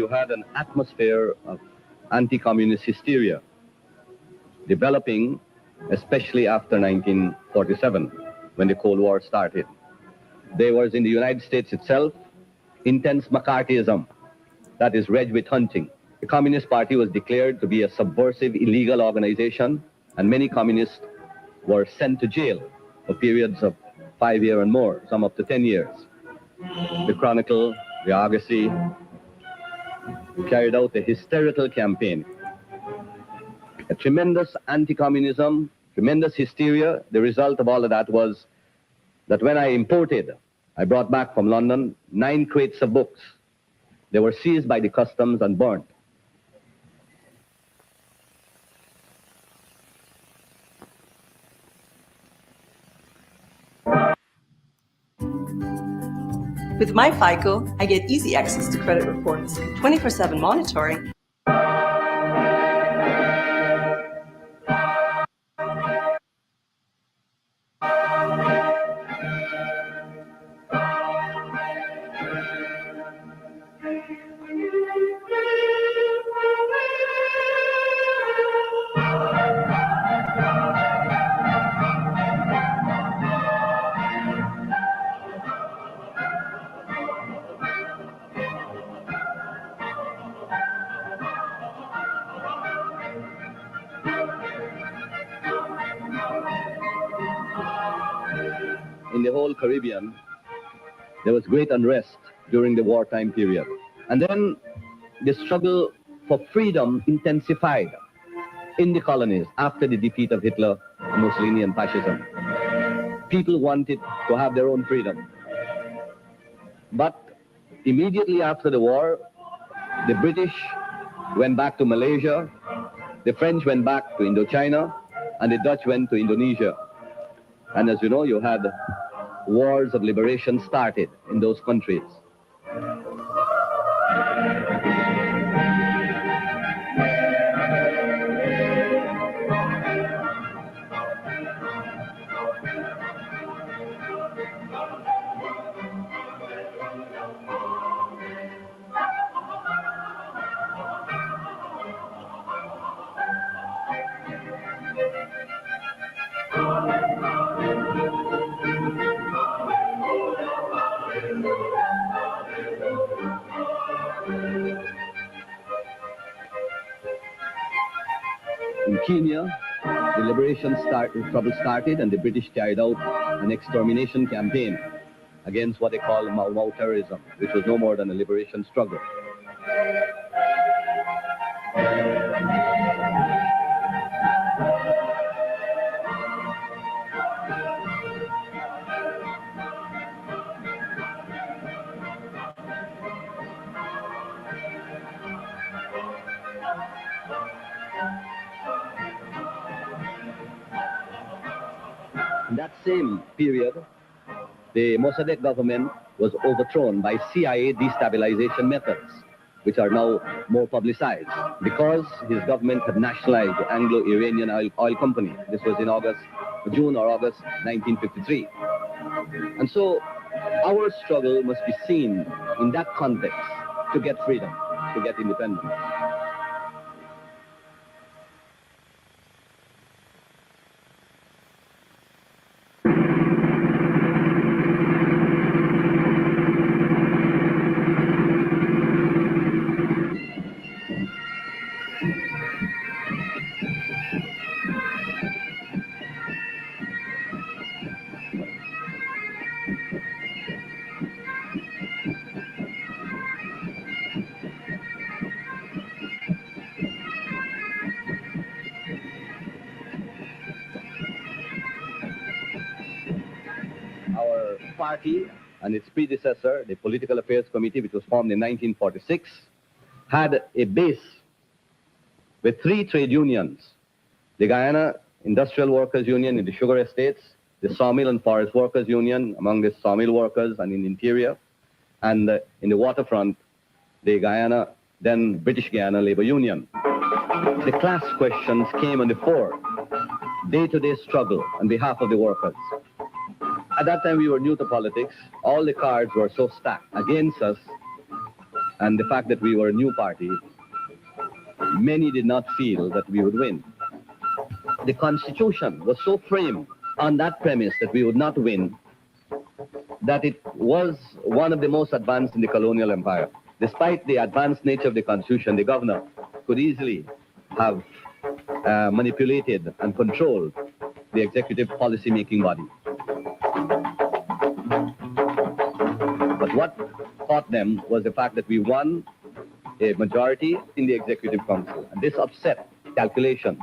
you had an atmosphere of anti-communist hysteria developing, especially after 1947, when the Cold War started. There was in the United States itself intense McCarthyism, that is red witch hunting. The Communist Party was declared to be a subversive, illegal organization, and many communists were sent to jail for periods of 5 years and more, some up to 10 years. The Chronicle, the Argosy, carried out a hysterical campaign. A tremendous anti-communism, tremendous hysteria. The result of all of that was that when I brought back from London 9 crates of books. They were seized by the customs and burnt. With my FICO, I get easy access to credit reports, 24/7 monitoring. In the whole Caribbean, there was great unrest during the wartime period. And then the struggle for freedom intensified in the colonies after the defeat of Hitler, Mussolini, and fascism. People wanted to have their own freedom. But immediately after the war, the British went back to Malaysia, the French went back to Indochina, and the Dutch went to Indonesia. And as you know, you had wars of liberation started in those countries. In Kenya, the trouble started, and the British carried out an extermination campaign against what they call Mau Mau terrorism, which was no more than a liberation struggle. In that same period, the Mossadegh government was overthrown by CIA destabilization methods, which are now more publicized, because his government had nationalized the Anglo-Iranian oil company. This was in June or August 1953. And so our struggle must be seen in that context to get freedom, to get independence. Our party and its predecessor, the Political Affairs Committee, which was formed in 1946, had a base with 3 trade unions: the Guyana Industrial Workers Union in the sugar estates, the Sawmill and Forest Workers Union among the sawmill workers and in the interior, and in the waterfront, the Guyana, then British Guyana Labor Union. The class questions came on the fore, day-to-day struggle on behalf of the workers. At that time, we were new to politics. All the cards were so stacked against us and the fact that we were a new party, many did not feel that we would win. The Constitution was so framed on that premise that we would not win that it was one of the most advanced in the colonial empire. Despite the advanced nature of the Constitution, the governor could easily have manipulated and controlled the executive policy-making body. But what caught them was the fact that we won a majority in the Executive Council, and this upset calculations.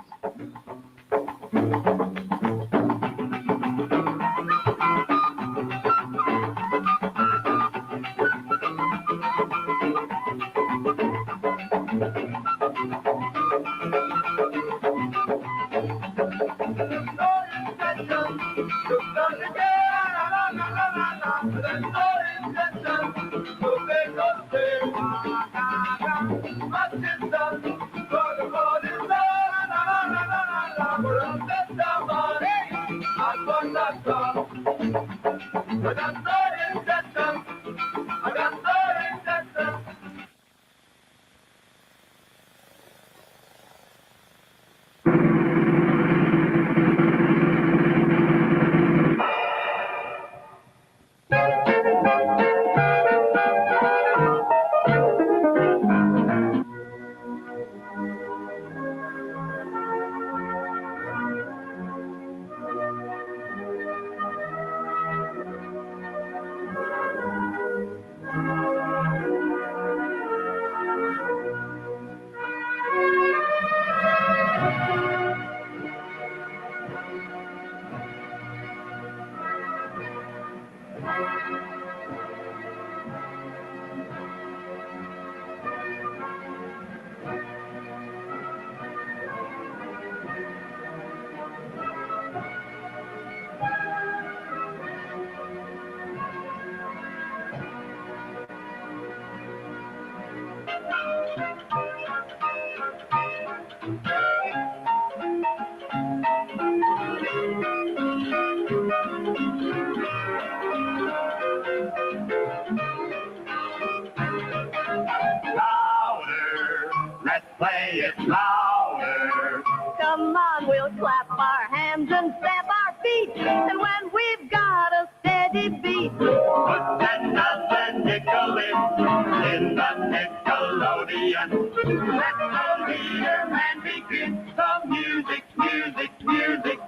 Play it louder. Come on, we'll clap our hands and stamp our feet. And when we've got a steady beat, put another nickel in the Nickelodeon. Let the leader man begin. The music, music, music,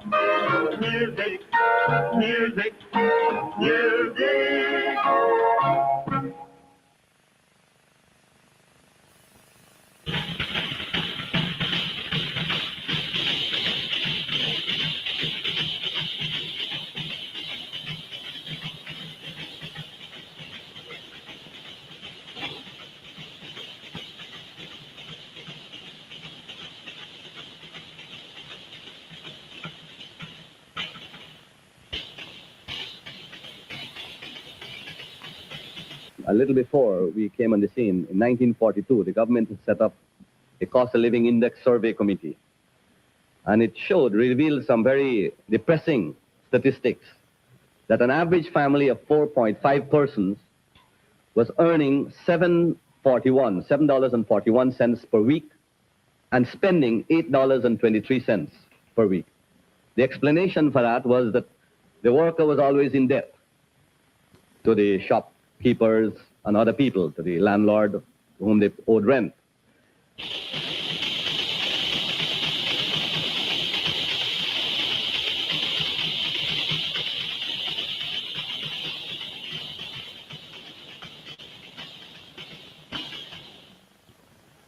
music, music, music. A little before we came on the scene, in 1942, the government had set up a cost of living index survey committee. And it revealed some very depressing statistics that an average family of 4.5 persons was earning $7.41 per week and spending $8.23 per week. The explanation for that was that the worker was always in debt to the shopkeepers and other people, to the landlord to whom they owed rent.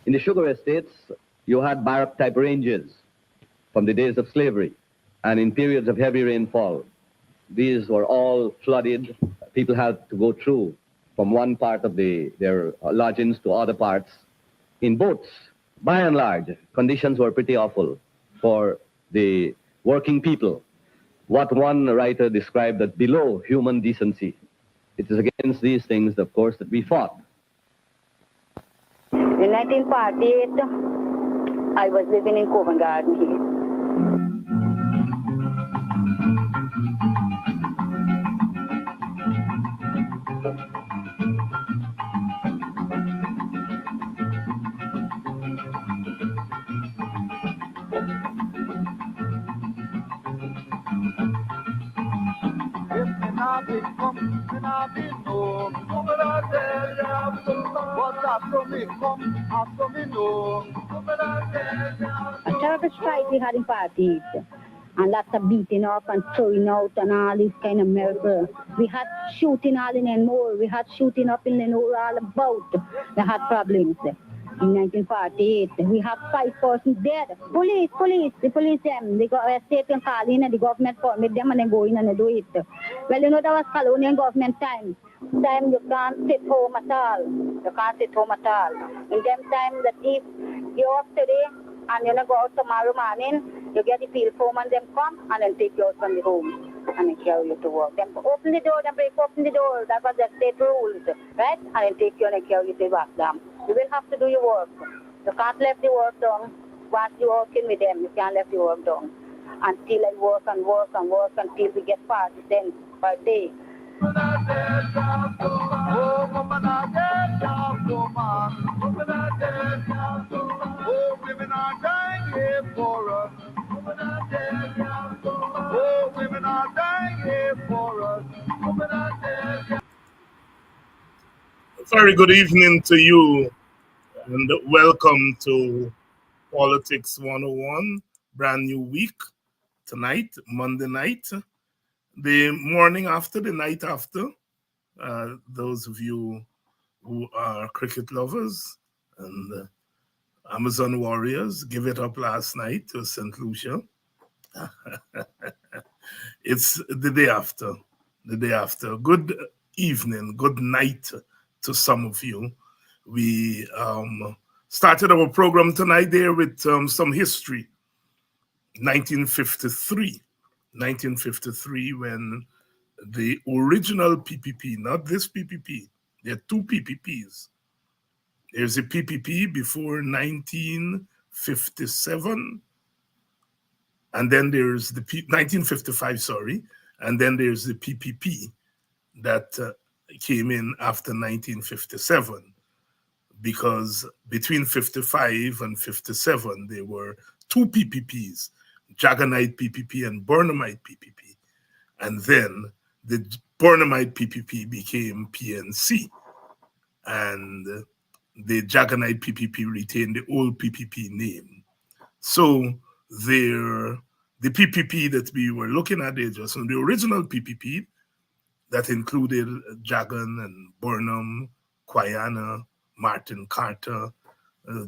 In the sugar estates, you had barrack-type ranges from the days of slavery, and in periods of heavy rainfall, these were all flooded. People had to go through from one part of their lodgings to other parts in boats. By and large, conditions were pretty awful for the working people. What one writer described as below human decency. It is against these things, of course, that we fought. In 1948, I was living in Covent Garden here. terrible strike we had in parties. And lots of beating up and throwing out and all this kind of miracle. We had shooting all in the north. We had shooting up in the north all about. We had problems. In 1948, we have 5 persons dead. The police them. They got a state and call in and the government permit them and they go in and they do it. Well, you know, that was colonial government time. Time you can't sit home at all. You can't sit home at all. In them time that if you're up today and you're going to go out tomorrow morning, you get the field foreman, them come and then take you out from the home and then carry you to work. Then open the door, then break open the door. That was the state rules, right? And then take you and then carry you to back down. You will have to do your work. You can't let the work done. Once you're working with them, you can't let the work done. Until I work and work and work until we get parties then per day. Women are dying here for us. Women are dead. Oh, women are dying here for us. Women are dead. Very good evening to you, and welcome to Politics 101, brand new week. Tonight, Monday night, the morning after, the night after. Those of you who are cricket lovers and Amazon warriors, give it up last night to St. Lucia. It's the day after. The day after. Good evening, good night to some of you. We started our program tonight there with some history. 1953, when the original PPP, not this PPP, there are 2 PPPs. There's a PPP before 1957, and then there's the 1955, sorry, and then there's the PPP that came in after 1957, because between 55 and 57, there were 2 PPPs, Jaganite PPP and Burnhamite PPP. And then the Burnhamite PPP became PNC, and the Jaganite PPP retained the old PPP name. So the PPP that we were looking at, the original PPP that included Jagan and Burnham, Guyana, Martin Carter,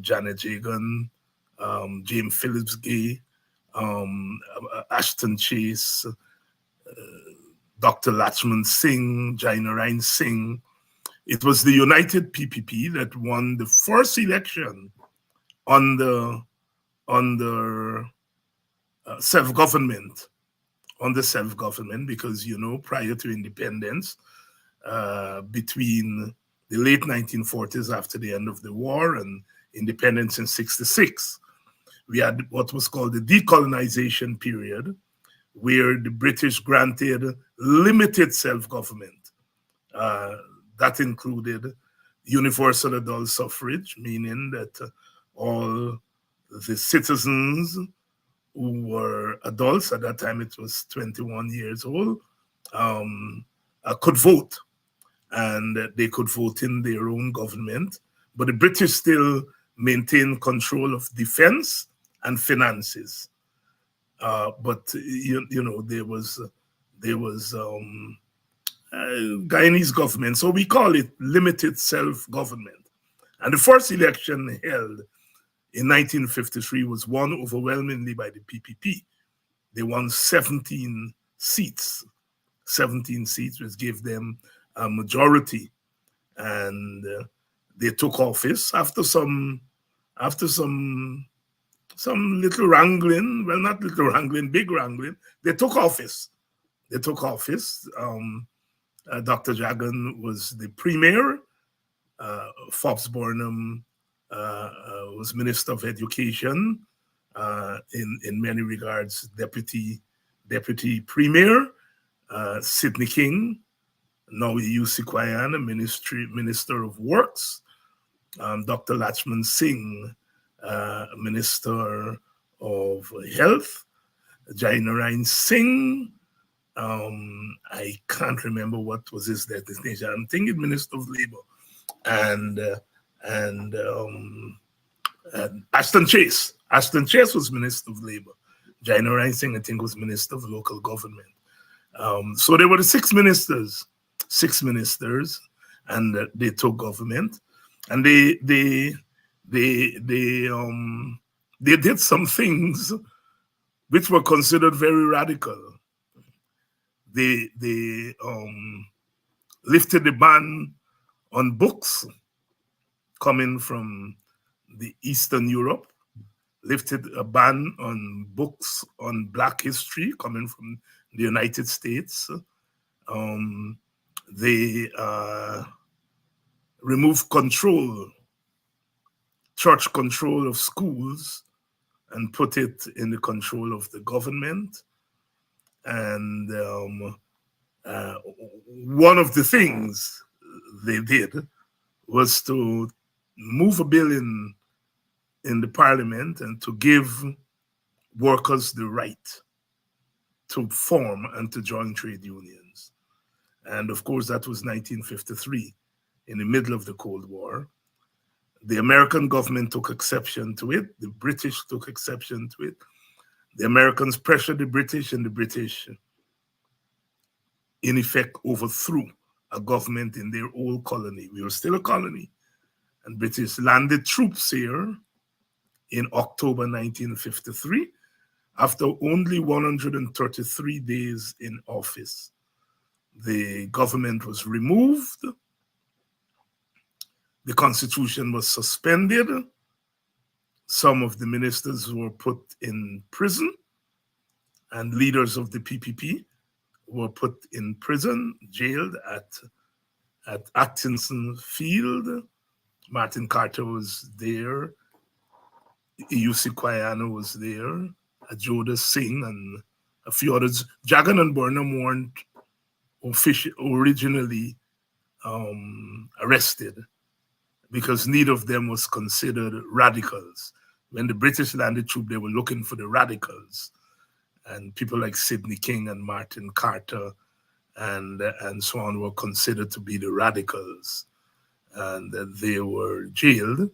Janet Jagan, James Phillips Gay, Ashton Chase, Dr. Lachman Singh, Jainarine Singh. It was the United PPP that won the first election under self-government, because, you know, prior to independence, between the late 1940s after the end of the war and independence in 66, we had what was called the decolonization period, where the British granted limited self-government. That included universal adult suffrage, meaning that all the citizens who were adults, at that time it was 21 years old, could vote. And they could vote in their own government. But the British still maintained control of defense and finances. But you know, there was Guyanese government, so we call it limited self-government. And the first election held in 1953 was won overwhelmingly by the PPP. They won 17 seats, which gave them a majority, and they took office after some little wrangling. Well, not little wrangling, big wrangling. They took office. Dr. Jagan was the premier. Forbes Burnham was Minister of Education, in many regards deputy premier. Sidney King, now UC Guyana, Minister of Works. Dr. Lachman Singh, Minister of Health. Jainarine Singh, I can't remember what was his designation. I'm thinking Minister of Labor, and Ashton Chase. Ashton Chase was Minister of Labor. Jaina Rising, I think, was Minister of Local Government. So there were the six ministers, and they took government, and they did some things which were considered very radical. They lifted the ban on books coming from the Eastern Europe, lifted a ban on books on Black history coming from the United States. They removed church control of schools, and put it in the control of the government. And one of the things they did was to move a bill in the parliament and to give workers the right to form and to join trade unions. And of course, that was 1953, in the middle of the Cold War. The American government took exception to it. The British took exception to it. The Americans pressured the British, and the British, in effect, overthrew a government in their old colony. We were still a colony. And British landed troops here in October 1953, after only 133 days in office. The government was removed. The constitution was suspended. Some of the ministers were put in prison, and leaders of the PPP were put in prison, jailed at Atkinson Field. Martin Carter was there. E.U.C. Quayano was there. Ajoda Singh and a few others. Jagan and Burnham weren't originally arrested, because neither of them was considered radicals. When the British landed troops, they were looking for the radicals. And people like Sidney King and Martin Carter and so on were considered to be the radicals. And they were jailed.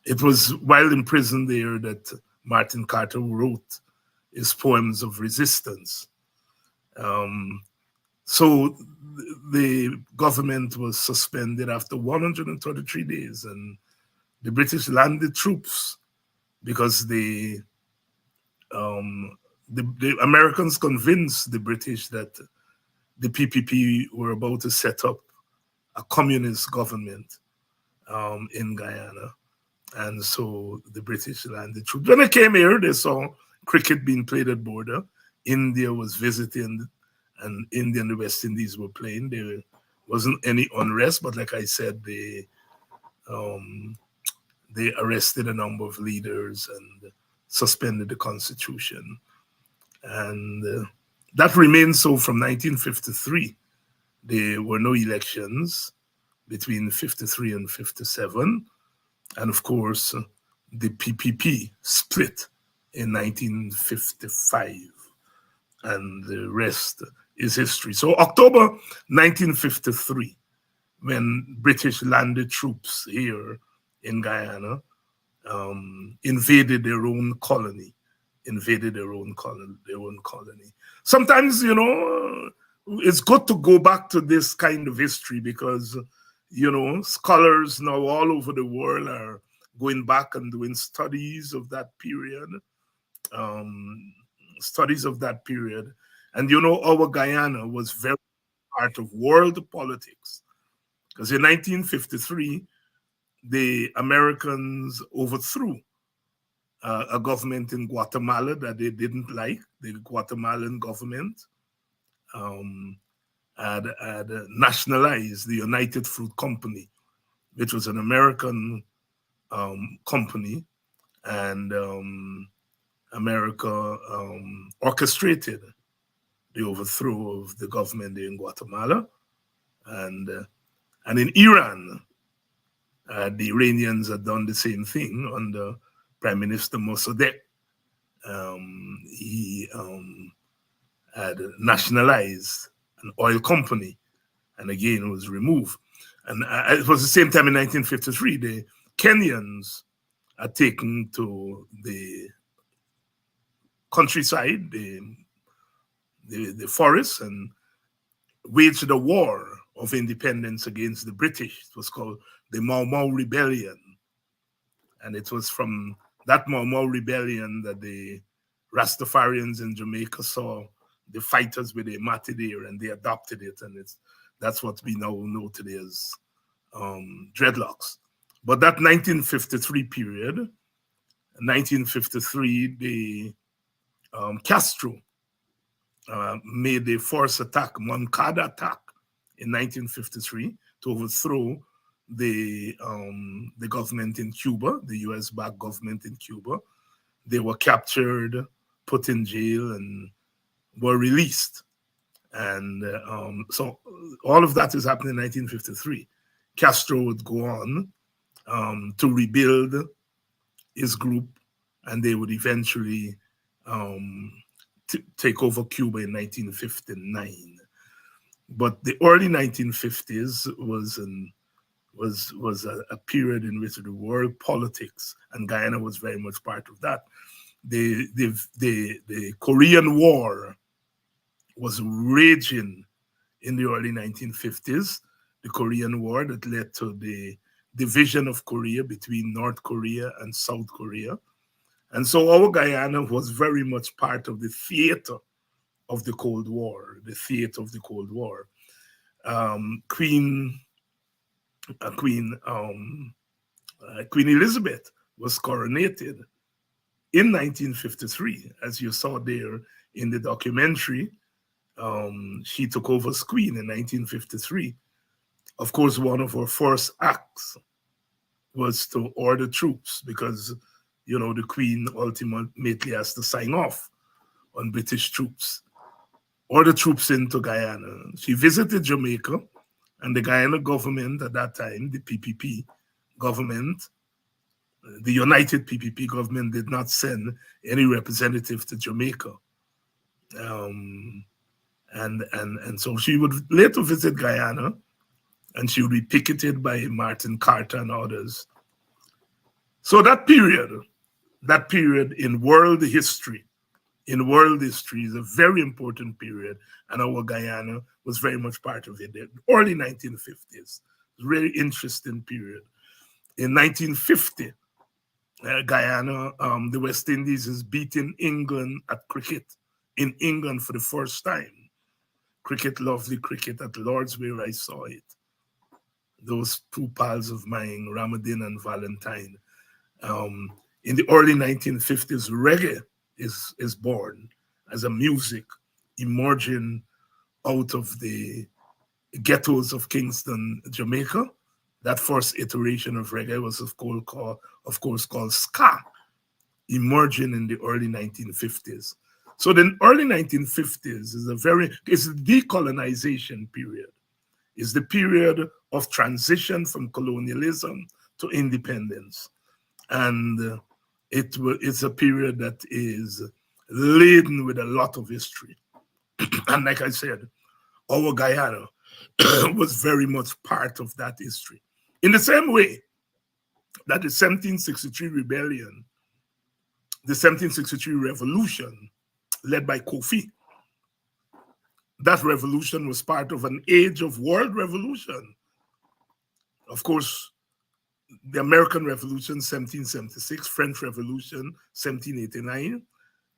It was while in prison there that Martin Carter wrote his poems of resistance. So the government was suspended after 133 days, and the British landed troops because the Americans convinced the British that the PPP were about to set up a communist government in Guyana. And so the British landed troops. When they came here, they saw cricket being played at border. India was visiting, and India and the West Indies were playing. There wasn't any unrest, but like I said, they arrested a number of leaders and suspended the constitution. And that remained so from 1953. There were no elections between 53 and 57. And of course, the PPP split in 1955. And the rest is history. So October 1953, when British landed troops here in Guyana, invaded their own colony. Sometimes, it's good to go back to this kind of history because, scholars now all over the world are going back and doing studies of that period. And, our Guyana was very part of world politics. Because in 1953, the Americans overthrew a government in Guatemala that they didn't like. The Guatemalan government had nationalized the United Fruit Company, which was an American company, and America orchestrated the overthrow of the government in Guatemala. And in Iran, the Iranians had done the same thing under Prime Minister Mossadegh. He had nationalized an oil company, and again was removed. And it was the same time in 1953, the Kenyans had taken to the countryside, the forests, and waged a war of independence against the British. It was called the Mau Mau Rebellion. And it was from that Mau Mau Rebellion that the Rastafarians in Jamaica saw the fighters with a matador, and they adopted it. And that's what we now know today as dreadlocks. But that 1953 period, 1953, the Castro made a force attack, Moncada attack, in 1953 to overthrow the government in Cuba, the US-backed government in Cuba. They were captured, put in jail, and were released. And so all of that is happening in 1953. Castro would go on to rebuild his group, and they would eventually take over Cuba in 1959. But the early 1950s was a period in which the world politics, and Guyana was very much part of that. The Korean War was raging in the early 1950s, the Korean War that led to the division of Korea between North Korea and South Korea. And so our Guyana was very much part of the theater of the Cold War, the theater of the Cold War. Queen Elizabeth was coronated in 1953, as you saw there in the documentary. She took over as queen in 1953. Of course, one of her first acts was to order troops, because, you know, the queen ultimately has to sign off on British troops. Order troops into Guyana. She visited Jamaica, and the Guyana government at that time, the PPP government, the United PPP government, did not send any representative to Jamaica. And so she would later visit Guyana, and she would be picketed by Martin Carter and others. So that period in world history is a very important period, and our Guyana was very much part of it. The early 1950s, really interesting period. In 1950, Guyana, the West Indies is beating England at cricket in England for the first time. Cricket, lovely cricket at Lord's, where I saw it. Those two pals of mine, Ramadan and Valentine. In the early 1950s, reggae is born as a music emerging out of the ghettos of Kingston, Jamaica. That first iteration of reggae was of course called ska, emerging in the early 1950s. So the early 1950s is it's a decolonization period. It's the period of transition from colonialism to independence. And it's a period that is laden with a lot of history. And like I said, our Guyana was very much part of that history. In the same way that the 1763 rebellion, the 1763 revolution led by Kofi, that revolution was part of an age of world revolution. Of course, the American Revolution, 1776, French Revolution, 1789,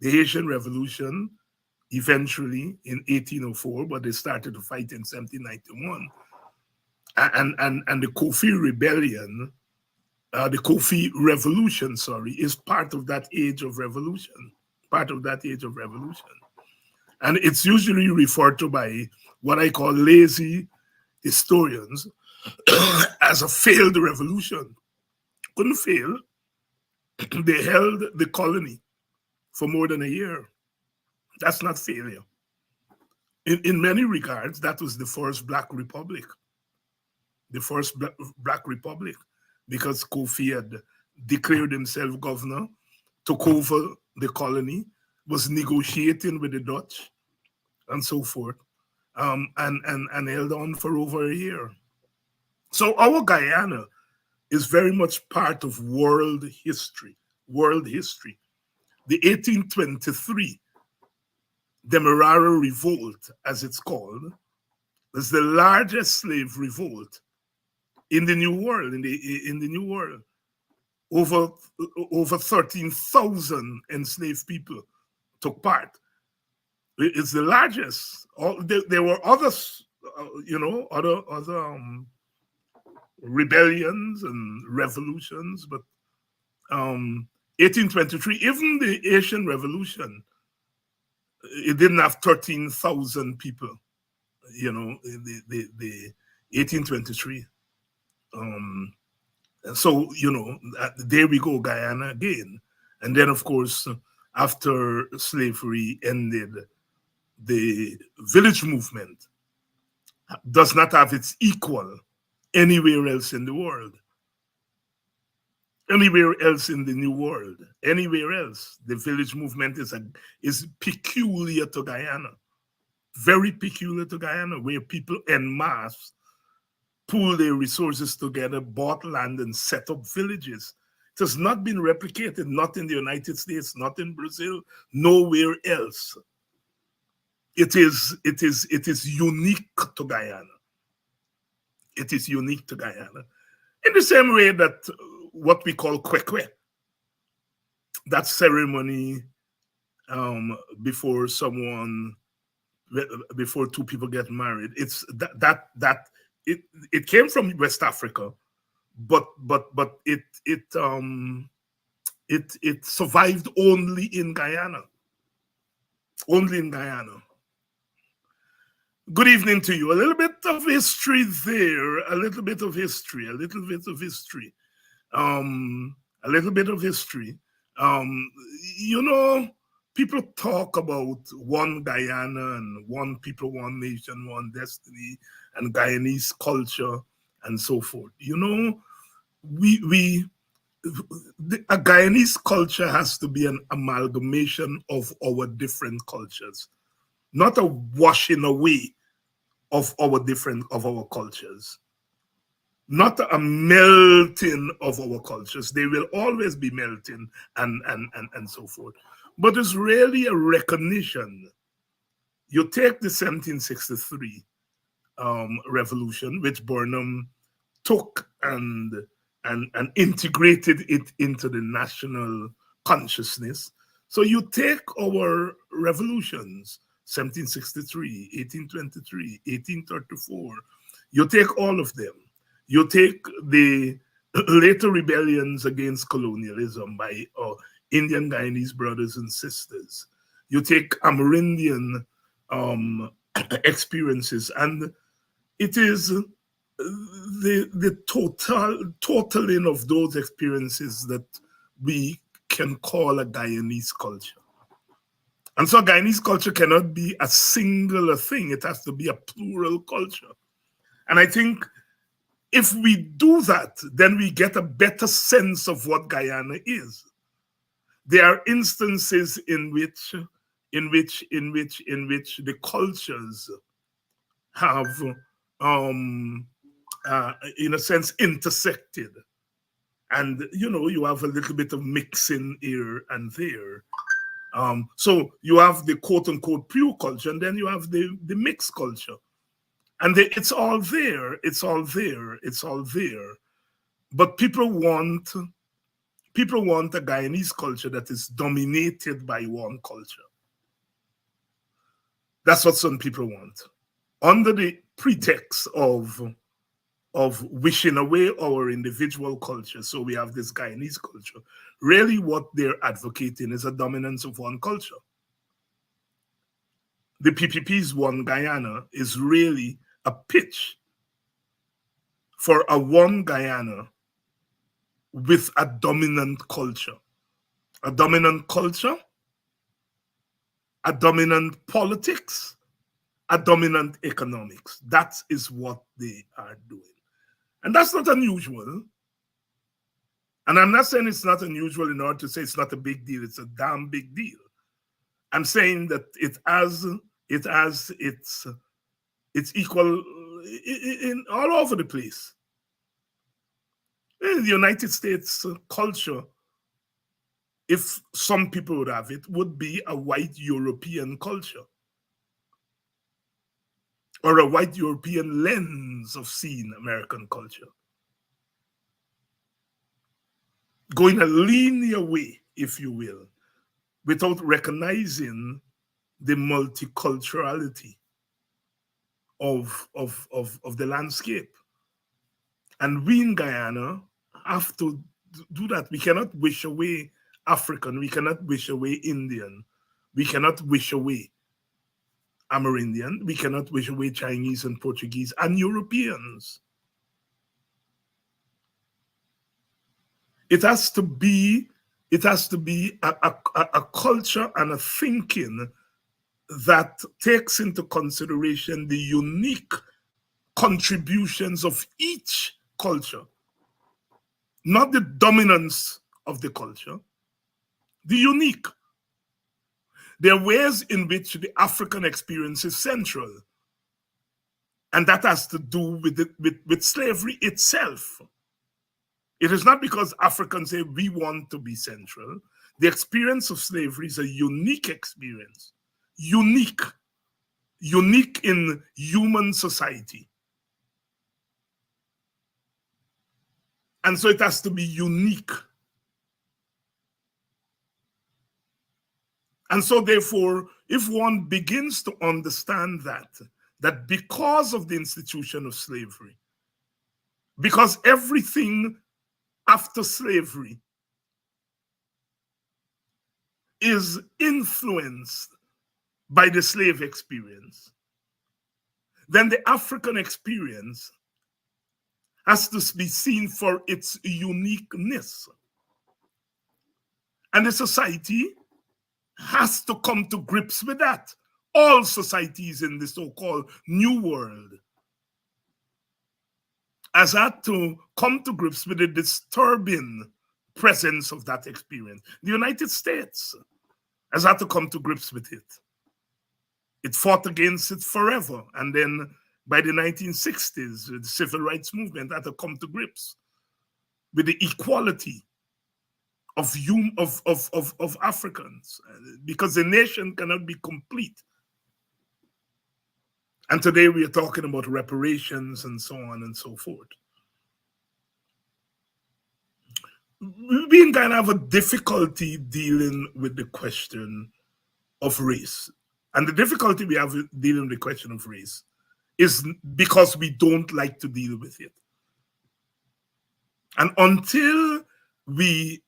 the Haitian Revolution, eventually in 1804, but they started to fight in 1791. And the Kofi Rebellion, the Kofi Revolution, is part of that age of revolution, And it's usually referred to by what I call lazy historians as a failed revolution. Couldn't fail. They held the colony for more than a year. That's not failure. In many regards, that was the first Black Republic. The first Black Republic, because Kofi had declared himself governor, took over the colony, was negotiating with the Dutch, and so forth, and held on for over a year. So our Guyana is very much part of world history. World history. The 1823 Demerara Revolt, as it's called, was the largest slave revolt in the New World. In the New World, over 13,000 enslaved people took part. It's the largest. There were others, other rebellions and revolutions, but 1823, even the Asian Revolution, it didn't have 13,000 people. The 1823. So there we go, Guyana again, and then of course after slavery ended, the village movement does not have its equal anywhere else in the world. Anywhere else in the New World, anywhere else, the village movement is peculiar to Guyana, very peculiar to Guyana, where people en masse pool their resources together, bought land, and set up villages. It has not been replicated, not in the United States, not in Brazil, nowhere else. It is unique to Guyana. It is unique to Guyana. In the same way that what we call kwekwe, that ceremony before two people get married, it's it came from West Africa, but it survived only in Guyana. Only in Guyana. Good evening to you. A little bit of history there, a little bit of history. People talk about one Guyana and one people, one nation, one destiny, and Guyanese culture and so forth. A Guyanese culture has to be an amalgamation of our different cultures, not a washing away of our cultures, not a melting of our cultures. They will always be melting and so forth. But it's really a recognition. You take the 1763 revolution, which Burnham took and integrated it into the national consciousness. So you take our revolutions, 1763, 1823, 1834, you take all of them. You take the later rebellions against colonialism by Indian Guyanese brothers and sisters. You take Amerindian experiences, and it is the totaling of those experiences that we can call a Guyanese culture. And so Guyanese culture cannot be a singular thing. It has to be a plural culture. And I think if we do that, then we get a better sense of what Guyana is. There are instances in which the cultures have, in a sense, intersected, and you have a little bit of mixing here and there. So you have the quote unquote pure culture, and then you have the mixed culture, and it's all there. But people want a Guyanese culture that is dominated by one culture. That's what some people want, under the pretext of wishing away our individual culture. So we have this Guyanese culture. Really what they're advocating is a dominance of one culture. The PPP's One Guyana is really a pitch for a one Guyana with a dominant culture. A dominant culture, a dominant politics, a dominant economics. That is what they are doing. And that's not unusual. And I'm not saying it's not unusual in order to say it's not a big deal. It's a damn big deal. I'm saying that it has It has its equal in all over the place. In the United States culture, if some people would have it, would be a white European culture, or a white European lens of seeing American culture. Going a linear way, if you will, without recognizing the multiculturality of the landscape. And we in Guyana have to do that. We cannot wish away African, we cannot wish away Indian, we cannot wish away Amerindian, we cannot wish away Chinese and Portuguese and Europeans. It has to be a culture and a thinking that takes into consideration the unique contributions of each culture, not the dominance of the culture, the unique. There are ways in which the African experience is central, and that has to do with slavery itself. It is not because Africans say we want to be central. The experience of slavery is a unique experience, unique in human society. And so it has to be unique. And so therefore, if one begins to understand that because of the institution of slavery, because everything after slavery is influenced by the slave experience, then the African experience has to be seen for its uniqueness. And the society has to come to grips with that. All societies in the so-called New World has had to come to grips with the disturbing presence of that experience. The United States has had to come to grips with it. It fought against it forever. And then by the 1960s, the civil rights movement had to come to grips with the equality of Africans, because the nation cannot be complete. And today we are talking about reparations and so on and so forth. We in Ghana have a difficulty dealing with the question of race. And the difficulty we have dealing with the question of race is because we don't like to deal with it. And until we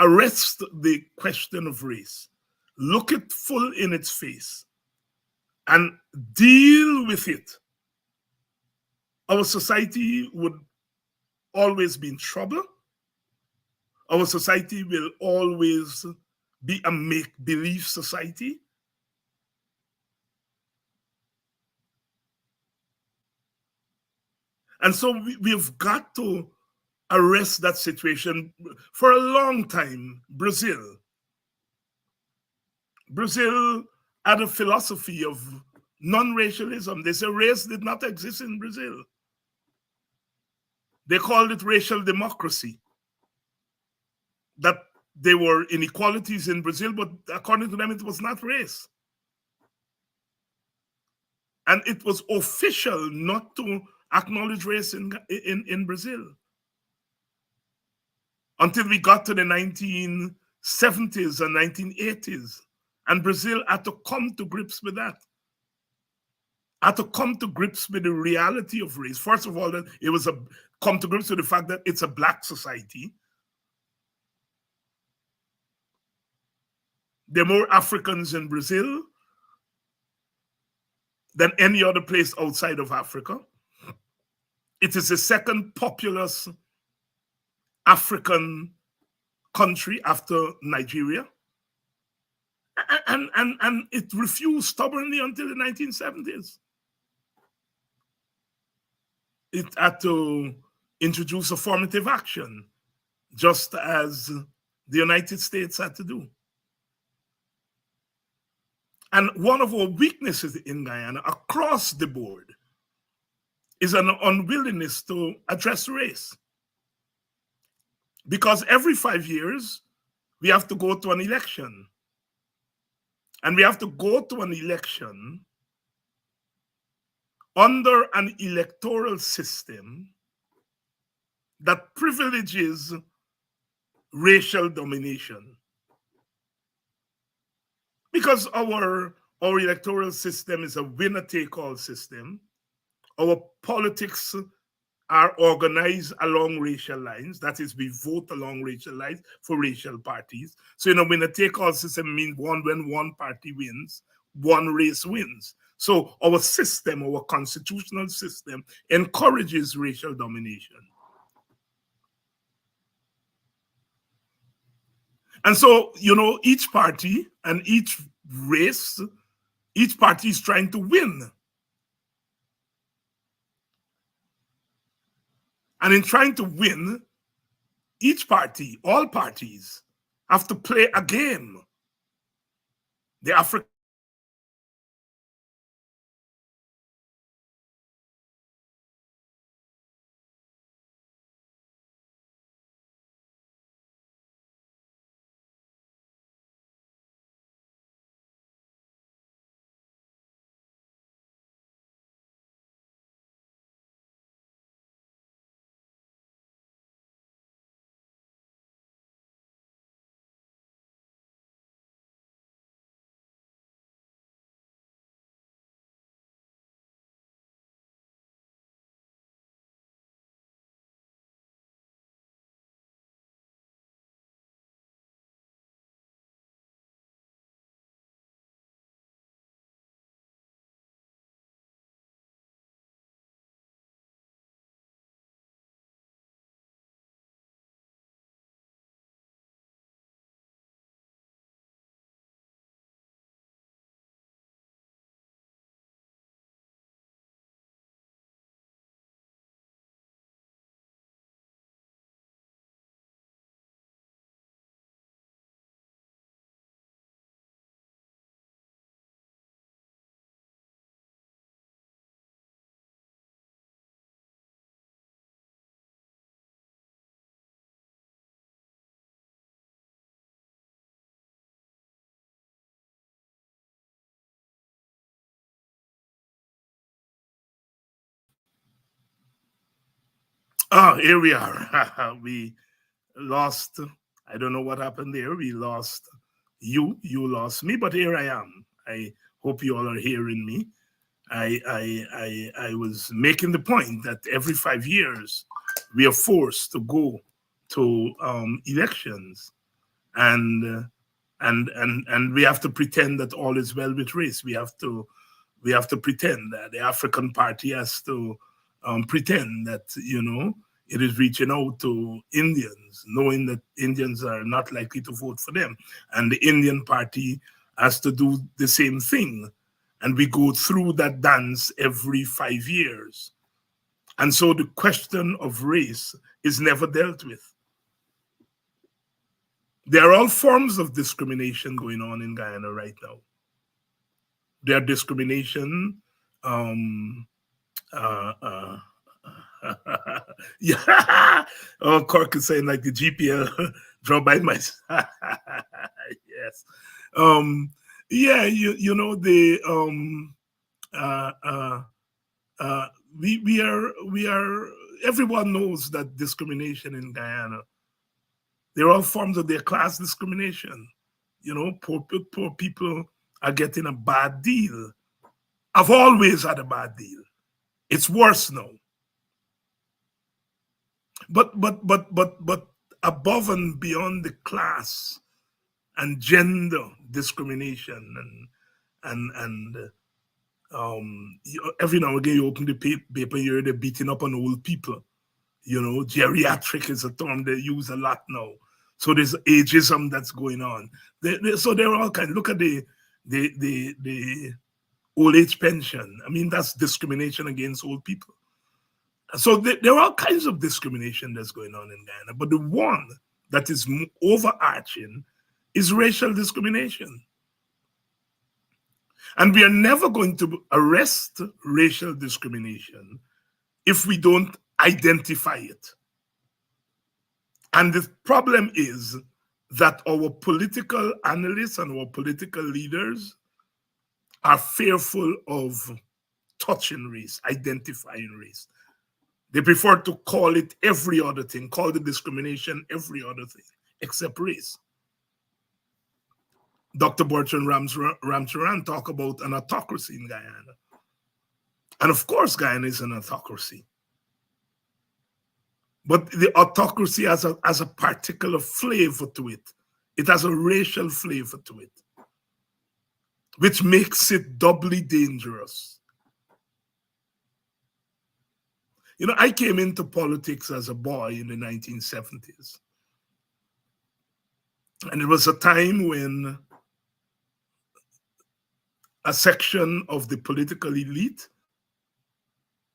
arrest the question of race, look it full in its face, and deal with it, our society would always be in trouble. Our society will always be a make-believe society. And so we've got to arrest that situation. For a long time, Brazil had a philosophy of non-racialism. They say race did not exist in Brazil. They called it racial democracy. That there were inequalities in Brazil, but according to them, it was not race. And it was official not to acknowledge race in Brazil. Until we got to the 1970s and 1980s. And Brazil had to come to grips with that. Had to come to grips with the reality of race. First of all, it was come to grips with the fact that it's a black society. There are more Africans in Brazil than any other place outside of Africa. It is the second populous African country after Nigeria. And it refused stubbornly until the 1970s. It had to introduce affirmative action, just as the United States had to do. And one of our weaknesses in Guyana across the board is an unwillingness to address race. Because every 5 years, we have to go to an election. And we have to go to an election under an electoral system that privileges racial domination. Because our electoral system is a winner-take-all system. Our politics are organized along racial lines. That is, we vote along racial lines for racial parties. So, winner-take-all system means when one party wins, one race wins. So our system, our constitutional system, encourages racial domination. And so, each party and each race, each party is trying to win. And in trying to win, each party, all parties, have to play a game. The African here we are. We lost. I don't know what happened there. We lost you. You lost me, but here I am. I hope you all are hearing me. I was making the point that every 5 years we are forced to go to elections, and we have to pretend that all is well with race. We have to pretend that the African Party has to pretend that it is reaching out to Indians, knowing that Indians are not likely to vote for them, and the Indian Party has to do the same thing. And we go through that dance every 5 years. And so the question of race is never dealt with. There are all forms of discrimination going on in Guyana right now. There are discrimination. Yeah. Oh, Cork is saying like the GPL draw by my yes. Yeah, we are everyone knows that discrimination in Guyana. They're all forms of their class discrimination. Poor people are getting a bad deal. I've always had a bad deal. It's worse now. But above and beyond the class and gender discrimination and every now and again you open the paper, you hear they're beating up on old people. Geriatric is a term they use a lot now. So there's ageism that's going on. So there are all kinds. Look at the old age pension. I mean, that's discrimination against old people. So there are all kinds of discrimination that's going on in Guyana. But the one that is overarching is racial discrimination. And we are never going to arrest racial discrimination if we don't identify it. And the problem is that our political analysts and our political leaders are fearful of touching race, identifying race. They prefer to call it every other thing, call the discrimination every other thing, except race. Dr. Bertrand Ramcharan talk about an autocracy in Guyana. And of course, Guyana is an autocracy. But the autocracy has a particular flavor to it. It has a racial flavor to it, which makes it doubly dangerous. You know, I came into politics as a boy in the 1970s. And it was a time when a section of the political elite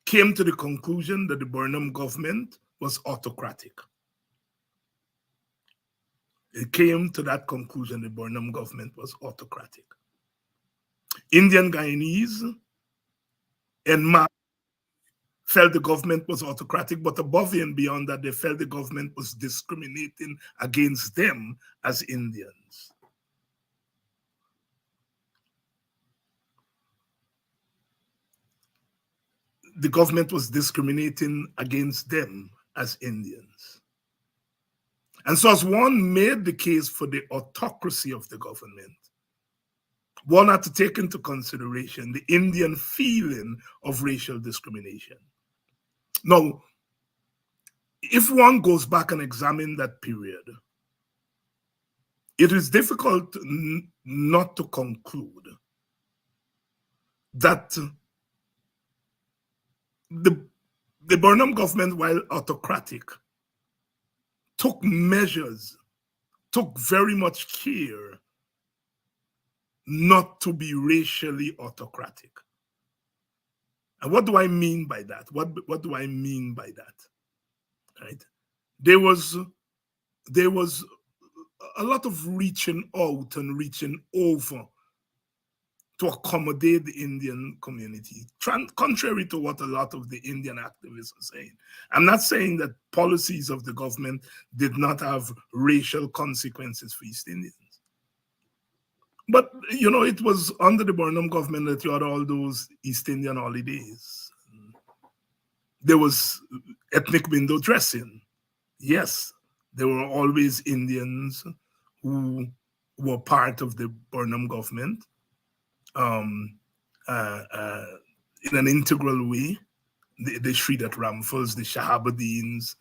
came to the conclusion that the Burnham government was autocratic. It came to that conclusion the Burnham government was autocratic. Indian Guyanese and Ma felt the government was autocratic, but above and beyond that, they felt the government was discriminating against them as Indians. The government was discriminating against them as Indians. And so as one made the case for the autocracy of the government, one had to take into consideration the Indian feeling of racial discrimination. Now, if one goes back and examines that period, it is difficult not to conclude that the Burnham government, while autocratic, took measures, took very much care not to be racially autocratic. And what do I mean by that? What do I mean by that? Right? There was a lot of reaching out and reaching over to accommodate the Indian community, contrary to what a lot of the Indian activists are saying. I'm not saying that policies of the government did not have racial consequences for East Indians. But, you know, it was under the Burnham government that you had all those East Indian holidays. There was ethnic window dressing. Yes, there were always Indians who were part of the Burnham government in an integral way. The Shridat Ramphals, the Shahabadins,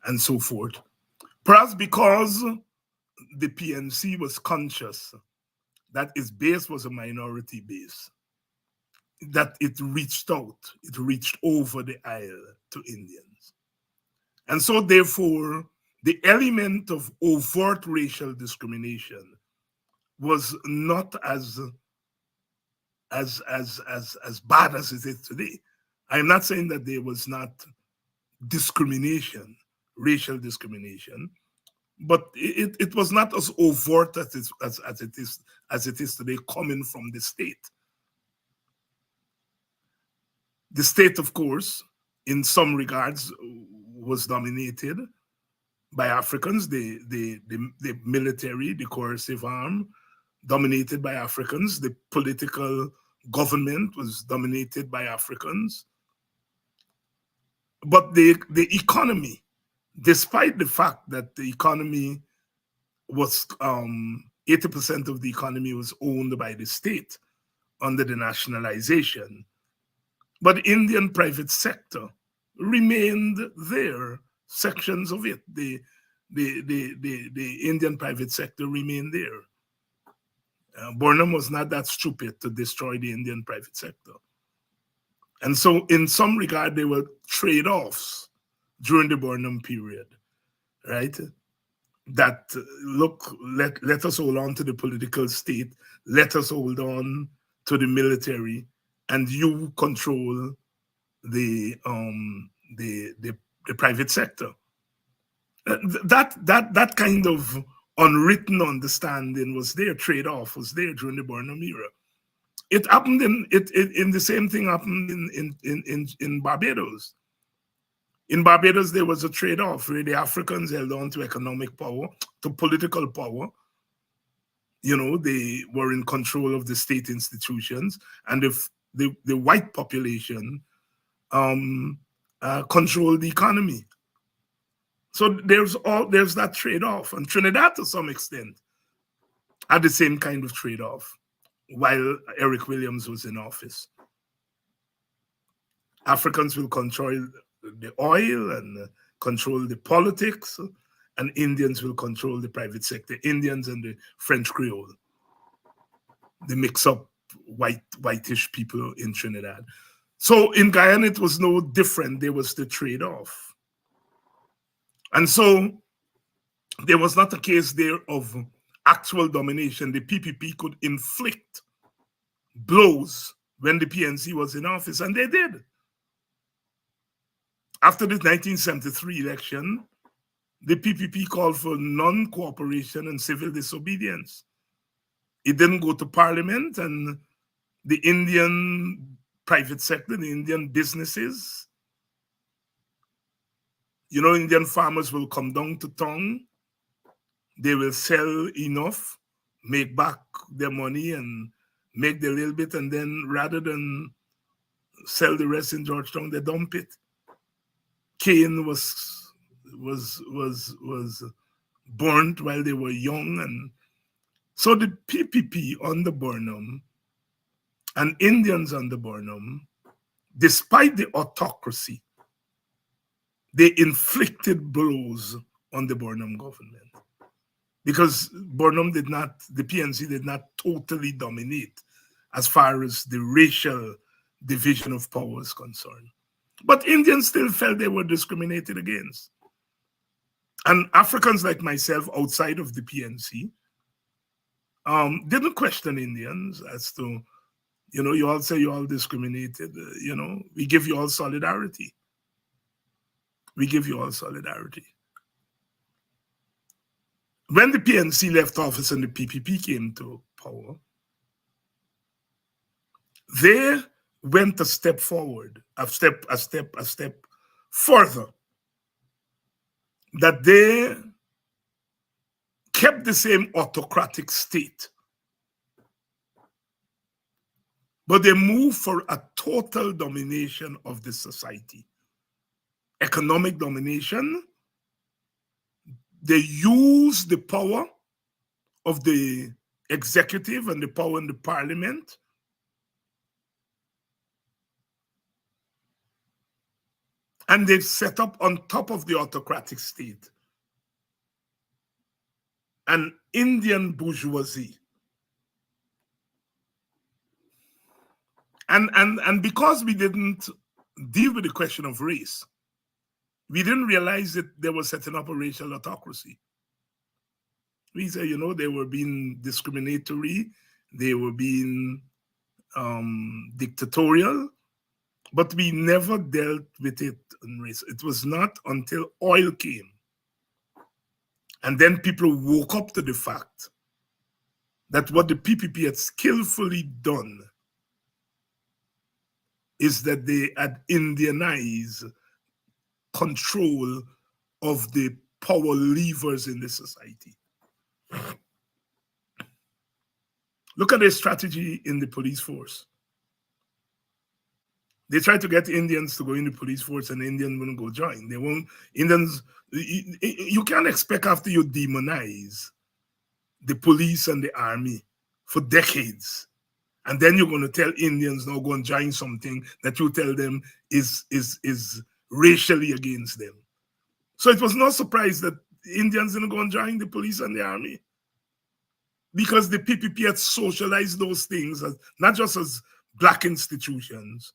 and so forth. Perhaps because the PNC was conscious that its base was a minority base, that it reached out, it reached over the aisle to Indians. And so therefore, the element of overt racial discrimination was not as bad as it is today. I'm not saying that there was not discrimination, racial discrimination, but it was not as overt as it is today, coming from the state. The state, of course, in some regards, was dominated by Africans. The military, the coercive arm, dominated by Africans. The political government was dominated by Africans. But the economy, despite the fact that the economy was 80% of the economy was owned by the state under the nationalization, but Indian private sector remained there. Sections of it, the Indian private sector remained there. Burnham was not that stupid to destroy the Indian private sector. And so in some regard, there were trade-offs during the Burnham period, right? That, look, let us hold on to the political state, let us hold on to the military, and you control the private sector. That kind of unwritten understanding was there, trade-off was there during the Burnham era. It happened in the same thing happened in Barbados. In Barbados, there was a trade-off where the Africans held on to economic power, to political power. You know, they were in control of the state institutions, and if the white population controlled the economy. So there's that trade-off, and Trinidad, to some extent, had the same kind of trade-off while Eric Williams was in office. Africans will control the oil and control the politics, and Indians will control the private sector. Indians and the French Creole, the mix-up whitish people in Trinidad. So in Guyana, it was no different. There was the trade-off. And so there was not a case there of actual domination. The PPP could inflict blows when the PNC was in office, and they did. After the 1973 election, the PPP called for non-cooperation and civil disobedience. It didn't go to parliament, and the Indian private sector, the Indian businesses, you know, Indian farmers will come down to town. They will sell enough, make back their money and make their little bit, and then rather than sell the rest in Georgetown, they dump it. Cane was burnt while they were young, and so the PPP under Burnham and Indians under Burnham, despite the autocracy, they inflicted blows on the Burnham government, because Burnham did not, the PNC did not totally dominate as far as the racial division of power is concerned. But Indians still felt they were discriminated against. And Africans like myself outside of the PNC didn't question Indians as to, you know, you all say you all discriminated, you know, we give you all solidarity. We give you all solidarity. When the PNC left office and the PPP came to power, they went a step forward, a step further, that they kept the same autocratic state, but they moved for a total domination of the society. Economic domination. They used the power of the executive and the power in the parliament and they've set up on top of the autocratic state an Indian bourgeoisie. And because we didn't deal with the question of race, we didn't realize that they were setting up a racial autocracy. We said, you know, they were being discriminatory, they were being dictatorial, but we never dealt with it in race. It was not until oil came, and then people woke up to the fact that what the PPP had skillfully done is that they had Indianized control of the power levers in the society. Look at their strategy in the police force. They tried to get Indians to go in the police force, and Indians wouldn't go join. They won't. Indians, you can't expect after you demonize the police and the army for decades, and then you're going to tell Indians now go and join something that you tell them is racially against them. So it was no surprise that Indians didn't go and join the police and the army, because the PPP had socialized those things as not just as Black institutions,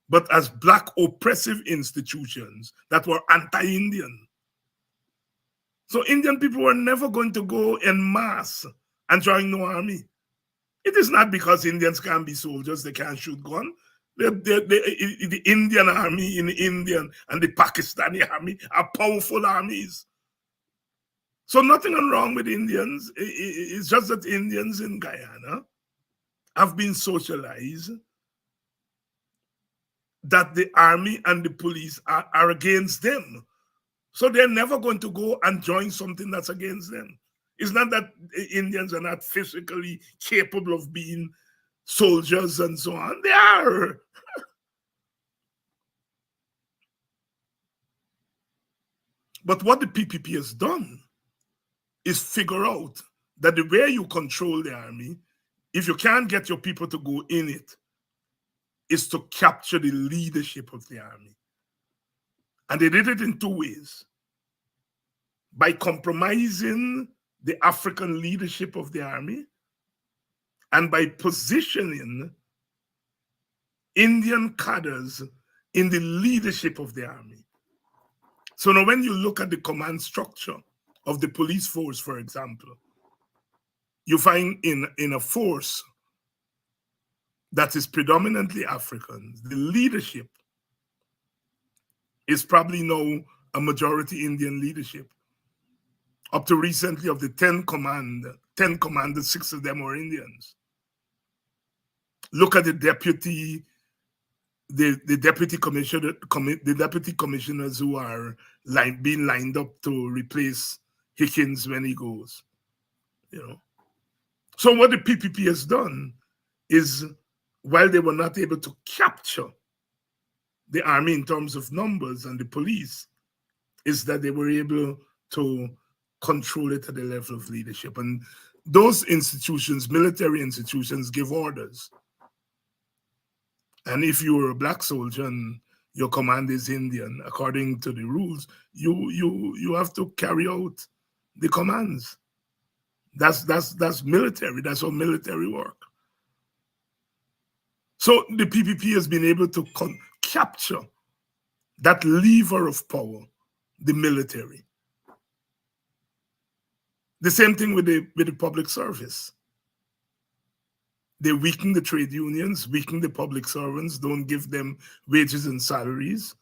but as Black oppressive institutions that were anti-Indian. So Indian people were never going to go en masse and join no army. It is not because Indians can't be soldiers, they can't shoot guns. The Indian army in India and the Pakistani army are powerful armies. So nothing wrong with Indians. It's just that Indians in Guyana have been socialized that the army and the police are against them. So they're never going to go and join something that's against them. It's not that Indians are not physically capable of being soldiers and so on. They are. But what the PPP has done is figure out that the way you control the army, if you can't get your people to go in it, is to capture the leadership of the army. And they did it in two ways. By compromising the African leadership of the army and by positioning Indian cadres in the leadership of the army. So now when you look at the command structure of the police force, for example, you find in a force that is predominantly African, the leadership is probably now a majority Indian leadership. Up to recently, of the 10 commanders, 6 of them were Indians. Look at the deputy commissioners who are being lined up to replace Hickins when he goes. So what the PPP has done is, while they were not able to capture the army in terms of numbers and the police, is that they were able to control it at the level of leadership. And those institutions, military institutions, give orders. And if you were a black soldier and your command is Indian, according to the rules, you have to carry out the commands. That's military. That's how military work. So the PPP has been able to capture that lever of power, the military. The same thing with the public service. They weaken the trade unions, weaken the public servants, don't give them wages and salaries.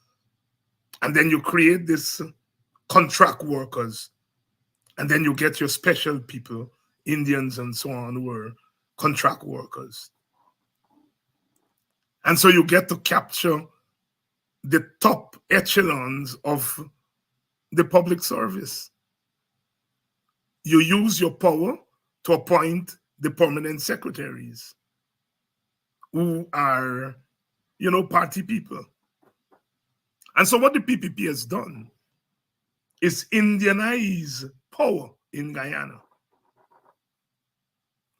And then you create this contract workers. And then you get your special people, Indians and so on, who are contract workers. And so you get to capture the top echelons of the public service. You use your power to appoint the permanent secretaries who are, party people. And so what the PPP has done is Indianize power in Guyana.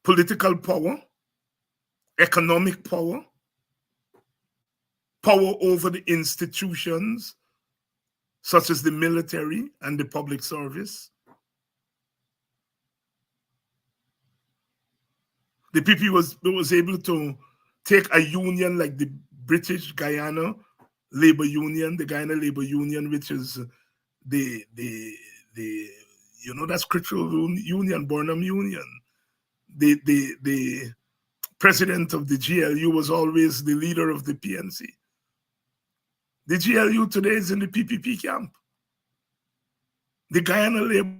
Political power, economic power, power over the institutions such as the military and the public service. The PP was able to take a union like the British Guyana Labor Union, the Guyana Labor Union, which is the that's Critical Union, Burnham Union. The president of the GLU was always the leader of the PNC. The GLU today is in the PPP camp. The Guyana Labor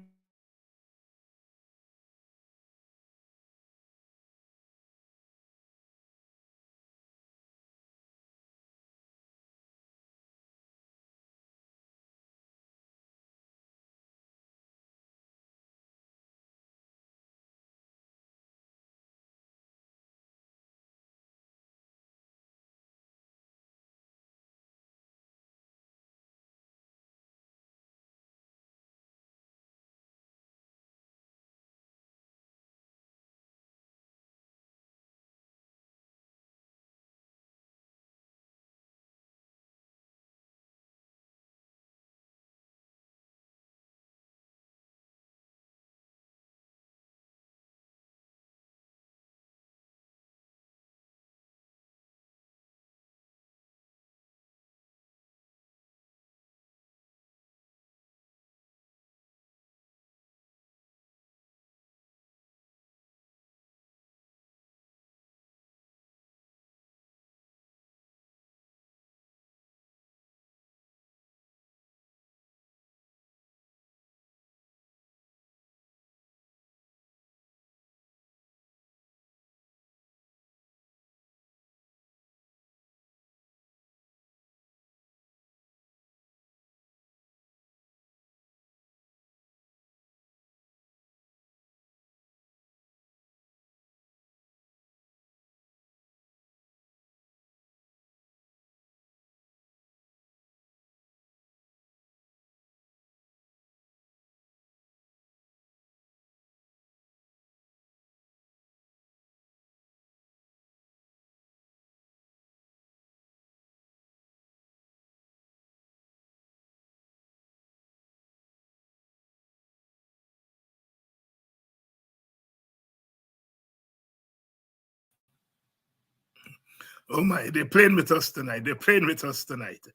Oh my, they're playing with us tonight. They're playing with us tonight.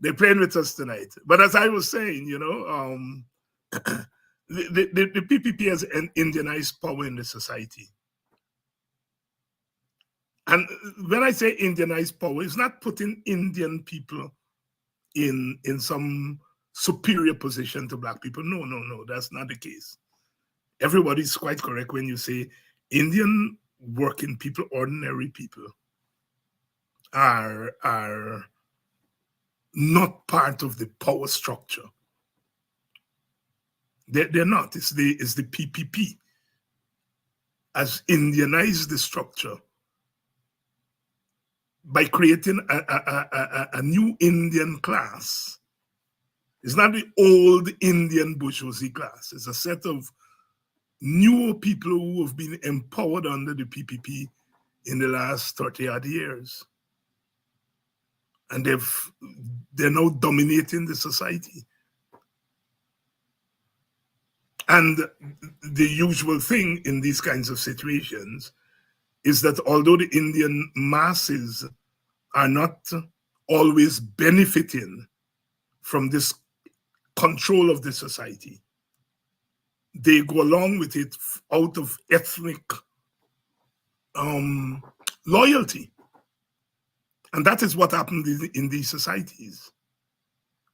They're playing with us tonight. But as I was saying, the PPP has an Indianized power in the society. And when I say Indianized power, it's not putting Indian people in some superior position to Black people. No, that's not the case. Everybody's quite correct when you say Indian working people, ordinary people, are not part of the power structure. They're not. It's the PPP has Indianized the structure by creating a new Indian class. It's not the old Indian bourgeoisie class. It's a set of newer people who have been empowered under the PPP in the last 30-odd years. And they're now dominating the society. And the usual thing in these kinds of situations is that although the Indian masses are not always benefiting from this control of the society, they go along with it out of ethnic loyalty. And that is what happened in these societies.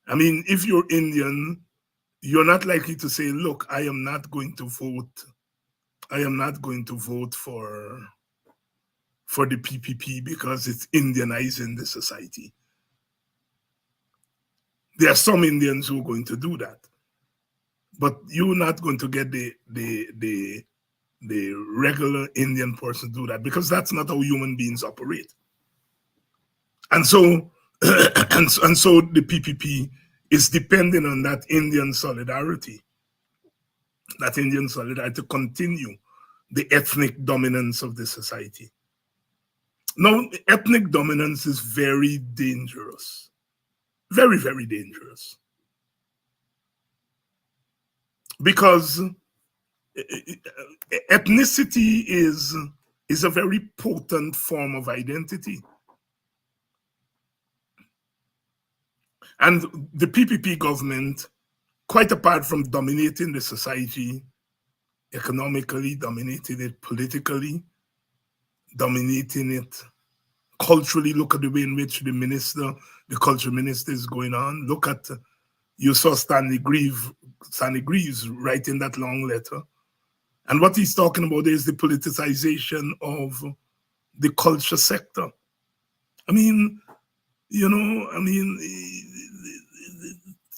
I mean, if you're Indian, you're not likely to say, look, I am not going to vote. I am not going to vote for the PPP because it's Indianizing the society. There are some Indians who are going to do that, but you're not going to get the regular Indian person to do that, because that's not how human beings operate. And so, and so the PPP is dependent on that Indian solidarity to continue the ethnic dominance of the society. Now, ethnic dominance is very dangerous. Very, very dangerous. Because ethnicity is a very potent form of identity. And the PPP government, quite apart from dominating the society economically, dominating it politically, dominating it culturally, look at the way in which the culture minister is going on. Look at, you saw Stanley Greaves writing that long letter. And what he's talking about is the politicization of the culture sector. I mean,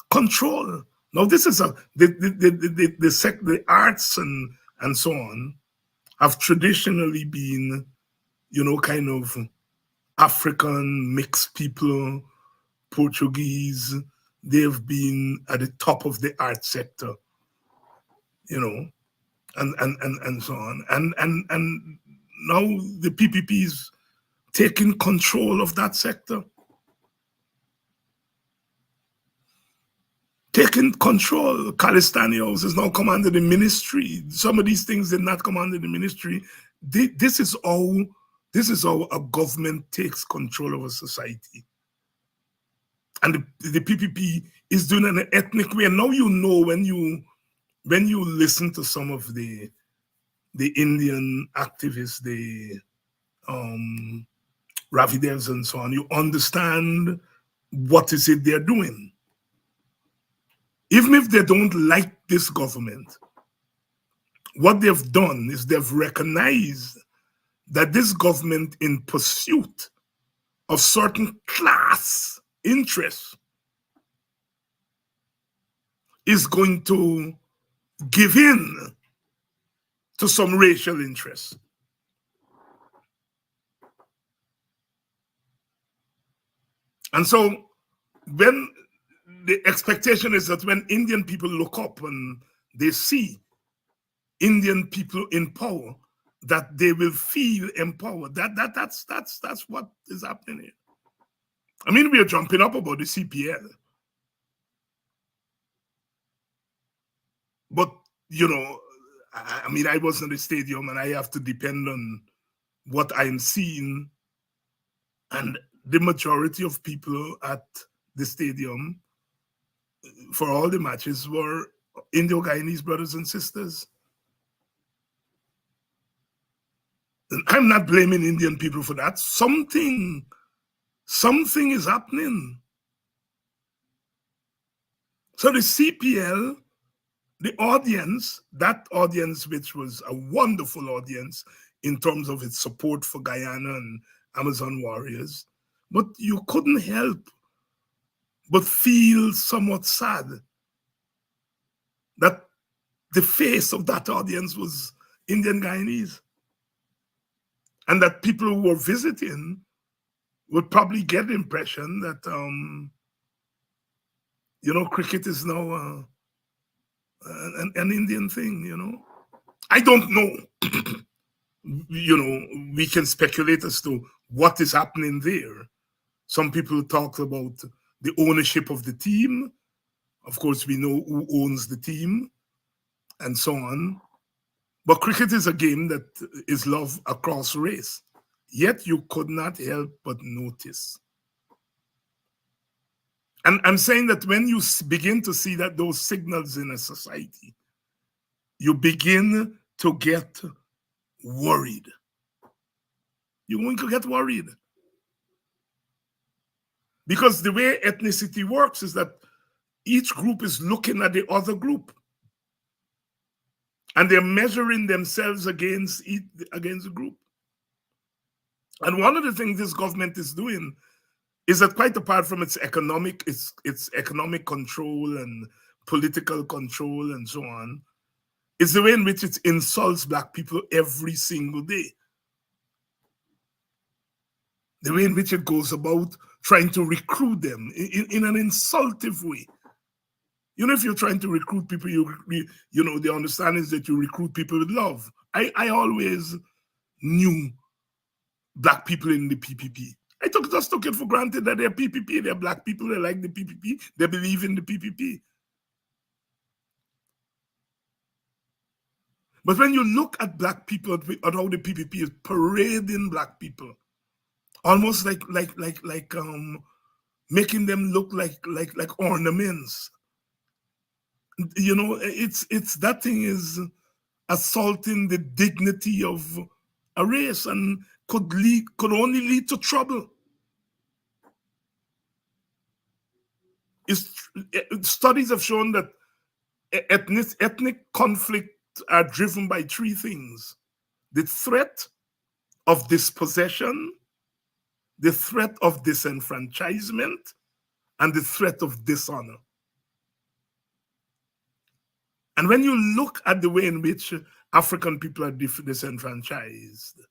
control. Now, this is the arts and so on have traditionally been, kind of African mixed people, Portuguese. They've been at the top of the art sector, and so on. And now the PPP is taking control of that sector. Taking control. Calistanios is now commanding the ministry. Some of these things did not come under the ministry. This is how a government takes control of a society. And the PPP is doing it in an ethnic way. And now when you listen to some of the Indian activists, the Ravidevs and so on, you understand what is it they're doing. Even if they don't like this government, what they've done is they've recognized that this government, in pursuit of certain class interests, is going to give in to some racial interests. And so when the expectation is that when Indian people look up and they see Indian people in power, that they will feel empowered. That's what is happening here. I mean, we are jumping up about the CPL. But, I mean, I was in the stadium and I have to depend on what I'm seeing And the majority of people at the stadium for all the matches were Indo-Guyanese brothers and sisters. And I'm not blaming Indian people for that. Something is happening. So the CPL, the audience, that audience, which was a wonderful audience in terms of its support for Guyana and Amazon warriors, but you couldn't help but feel somewhat sad that the face of that audience was Indian Guyanese, and that people who were visiting would probably get the impression that, cricket is now an Indian thing, I don't know. We can speculate as to what is happening there. Some people talk about the ownership of the team. Of course, we know who owns the team and so on. But cricket is a game that is loved across race. Yet you could not help but notice. And I'm saying that when you begin to see that those signals in a society, you begin to get worried. You're going to get worried. Because the way ethnicity works is that each group is looking at the other group. And they're measuring themselves against the group. And one of the things this government is doing is that, quite apart from its economic control and political control and so on, is the way in which it insults Black people every single day. The way in which it goes about trying to recruit them in an insultive way. If you're trying to recruit people, the understanding is that you recruit people with love. I always knew Black people in the PPP. I just took it for granted that they're PPP, they're Black people, they like the PPP, they believe in the PPP. But when you look at Black people, at how the PPP is parading Black people, almost like making them look like ornaments. It's that thing is assaulting the dignity of a race and could only lead to trouble. Studies have shown that ethnic conflict are driven by three things: the threat of dispossession, the threat of disenfranchisement, and the threat of dishonor. And when you look at the way in which African people are disenfranchised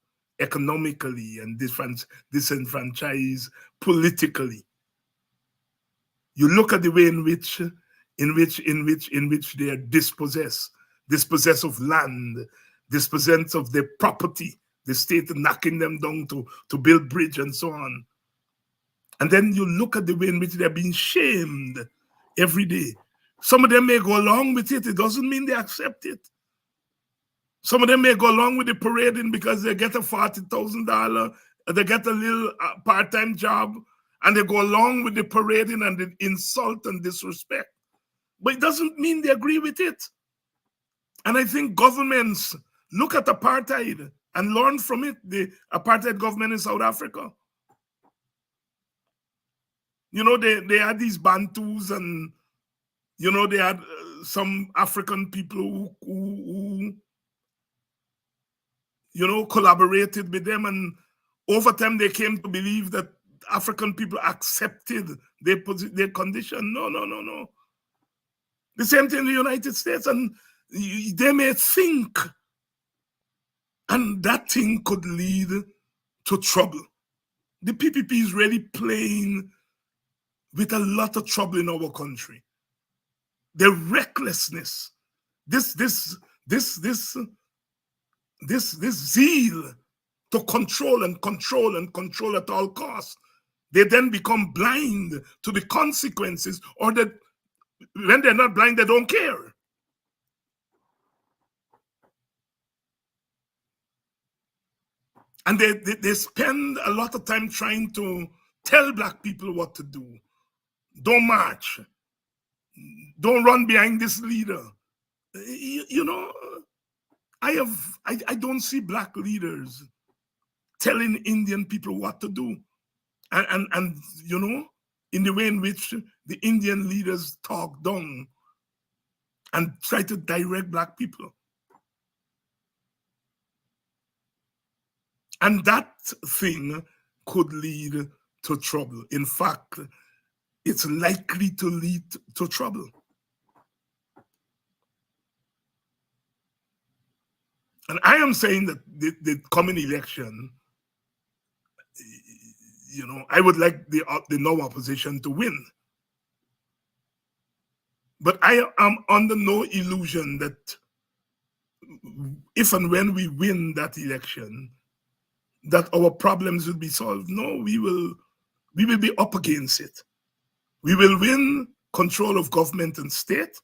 economically and disenfranchised politically, you look at the way in which they are dispossessed of land, dispossessed of their property, the state knocking them down to build bridge and so on. And then you look at the way in which they're being shamed every day. Some of them may go along with it. It doesn't mean they accept it. Some of them may go along with the parading because they get a $40,000, they get a little part-time job, and they go along with the parading and the insult and disrespect. But it doesn't mean they agree with it. And I think governments look at apartheid and learn from it, the apartheid government in South Africa. They had these Bantus and, they had some African people who collaborated with them. And over time, they came to believe that African people accepted their condition. No. The same thing in the United States. And they may think, and that thing could lead to trouble. The PPP is really playing with a lot of trouble in our country. The recklessness, this zeal to control at all costs. They then become blind to the consequences, or that when they're not blind, they don't care. And they spend a lot of time trying to tell black people what to do. Don't march. Don't run behind this leader. You know, I don't see black leaders telling Indian people what to do. And you know, in the way in which the Indian leaders talk down and try to direct black people. And that thing could lead to trouble. In fact, it's likely to lead to trouble. And I am saying that the coming election, you know, I would like the no opposition to win. But I am under no illusion that if and when we win that election, that our problems will be solved. No, we will be up against it. We will win control of government and state,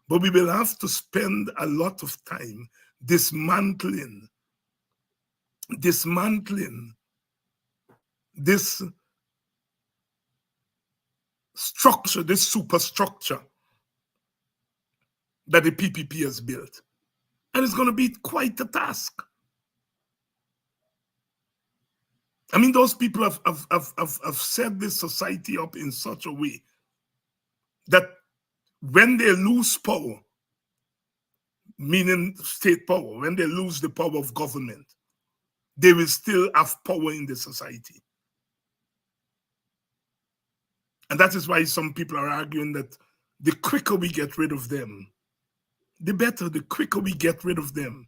but we will have to spend a lot of time dismantling this structure, this superstructure that the PPP has built. And it's going to be quite a task. I mean, those people have set this society up in such a way that when they lose power, meaning state power, when they lose the power of government, they will still have power in the society. And that is why some people are arguing that the quicker we get rid of them, the better, the quicker we get rid of them.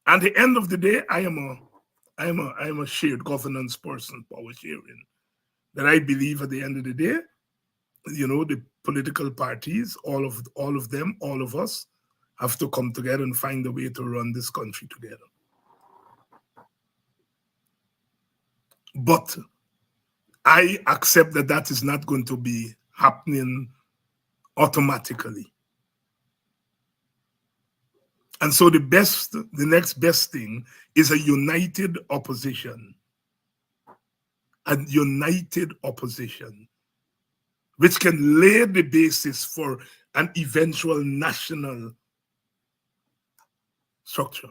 At the end of the day, I am a shared governance person, power sharing. That I believe at the end of the day, you know, the political parties, all of them, all of us, have to come together and find a way to run this country together. But I accept that that is not going to be happening automatically. And so the next best thing is a united opposition. A united opposition, which can lay the basis for an eventual national structure.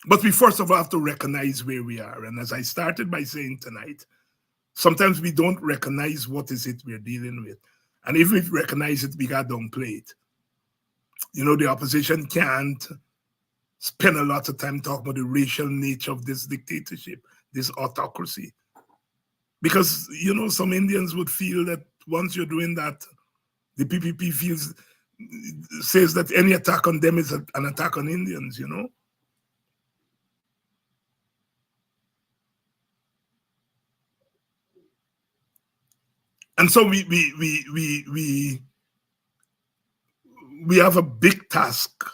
But we first of all have to recognize where we are. And as I started by saying tonight, sometimes we don't recognize what is it we're dealing with. And if we recognize it, we got to downplay it. You know, the opposition can't spend a lot of time talking about the racial nature of this dictatorship, this autocracy. Because, you know, some Indians would feel that once you're doing that, the PPP says that any attack on them is an attack on Indians, you know. And so we have a big task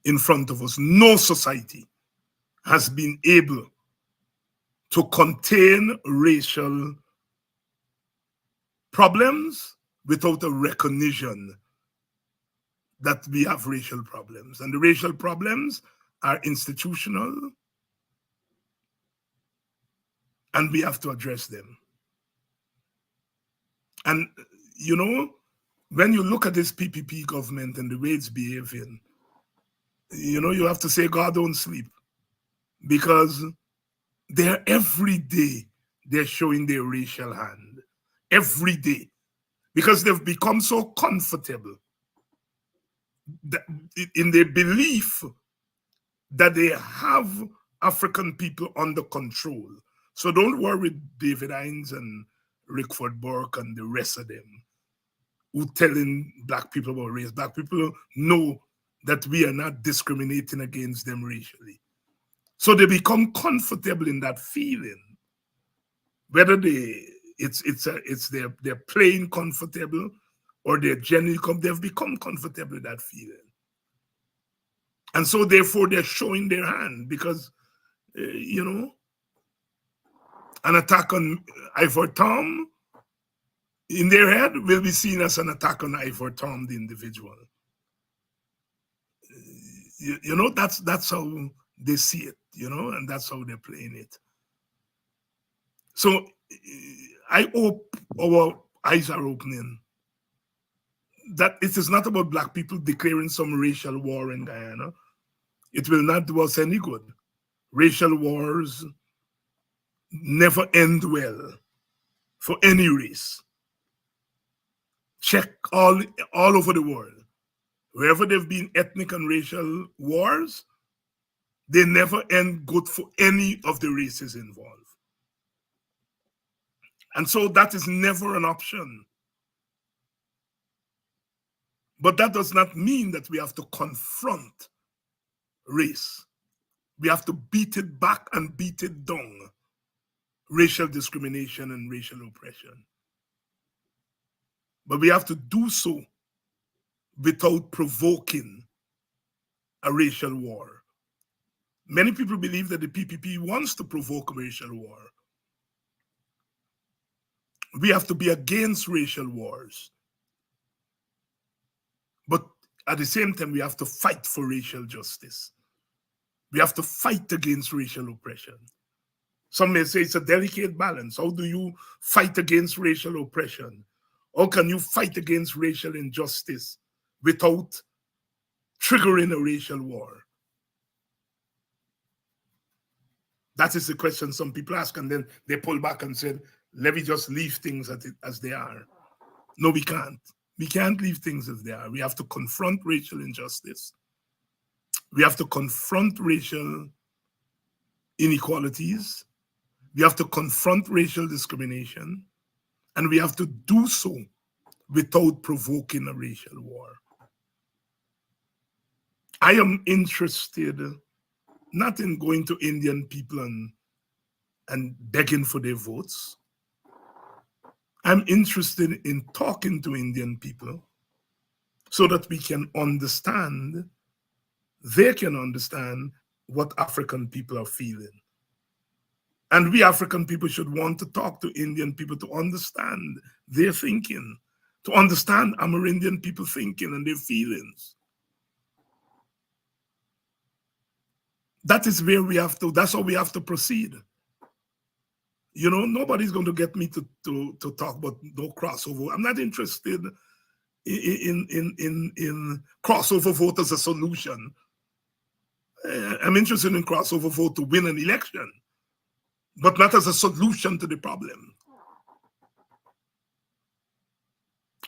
in front of us. No society has been able to contain racial problems without a recognition that we have racial problems. And the racial problems are institutional, and we have to address them. And, you know, when you look at this PPP government and the way it's behaving, you know, you have to say, God don't sleep. Because every day, they're showing their racial hand. Every day. Because they've become so comfortable that in their belief that they have African people under control. So don't worry, David Hines and Rickford Burke and the rest of them who telling black people about race. Black people know that we are not discriminating against them racially. So they become comfortable in that feeling. Whether they're playing comfortable or they're genuinely they've become comfortable with that feeling. And so therefore they're showing their hand because, you know, an attack on Ivor Tom in their head will be seen as an attack on Ivor Tom, the individual. You know, that's how they see it, you know, and that's how they're playing it. So I hope our eyes are opening, that it is not about black people declaring some racial war in Guyana. It will not do us any good. Racial wars never end well for any race. Check all over the world. Wherever there have been ethnic and racial wars, they never end good for any of the races involved. And so that is never an option. But that does not mean that we have to confront race. We have to beat it back and beat it down. Racial discrimination and racial oppression. But we have to do so without provoking a racial war. Many people believe that the PPP wants to provoke a racial war. We have to be against racial wars. But at the same time, we have to fight for racial justice. We have to fight against racial oppression. Some may say it's a delicate balance. How do you fight against racial oppression? How can you fight against racial injustice without triggering a racial war? That is the question some people ask, and then they pull back and say, let me just leave things as they are. No, we can't. We can't leave things as they are. We have to confront racial injustice. We have to confront racial inequalities. We have to confront racial discrimination. And we have to do so without provoking a racial war. I am interested not in going to Indian people and begging for their votes. I'm interested in talking to Indian people so that we can understand, they can understand what African people are feeling. And we African people should want to talk to Indian people to understand their thinking, to understand Amerindian people thinking and their feelings. That is where we have to, that's how we have to proceed. You know, nobody's going to get me to talk about no crossover. I'm not interested in crossover vote as a solution. I'm interested in crossover vote to win an election, but not as a solution to the problem.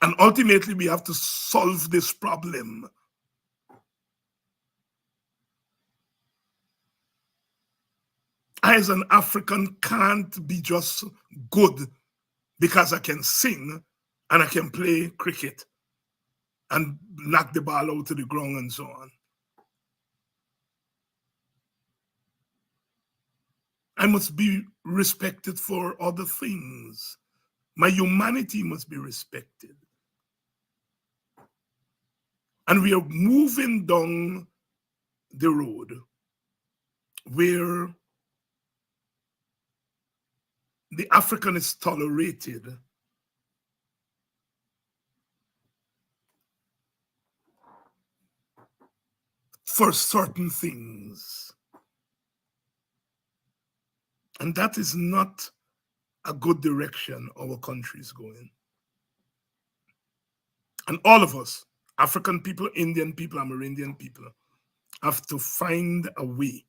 And ultimately, we have to solve this problem. I, as an African, can't be just good because I can sing and I can play cricket and knock the ball out to the ground and so on. I must be respected for other things. My humanity must be respected. And we are moving down the road where the African is tolerated for certain things. And that is not a good direction our country is going. And all of us, African people, Indian people, Amerindian people, have to find a way,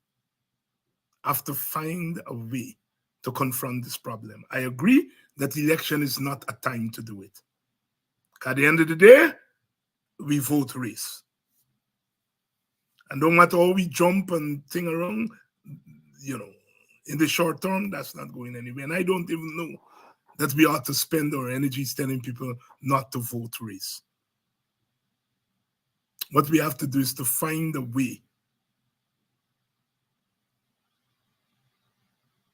to confront this problem. I agree that election is not a time to do it. At the end of the day, we vote race. And no matter how we jump and thing around, you know, in the short term, that's not going anywhere. And I don't even know that we ought to spend our energies telling people not to vote race. What we have to do is to find a way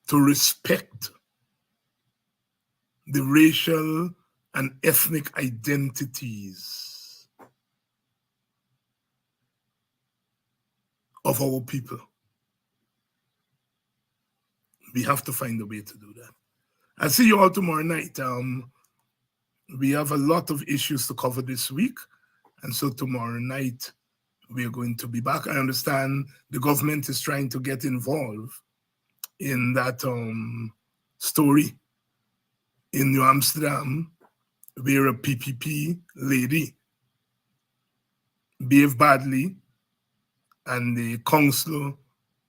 to respect the racial and ethnic identities of our people. We have to find a way to do that. I'll see you all tomorrow night. We have a lot of issues to cover this week. And so tomorrow night, we are going to be back. I understand the government is trying to get involved in that story in New Amsterdam, where a PPP lady behaved badly and the council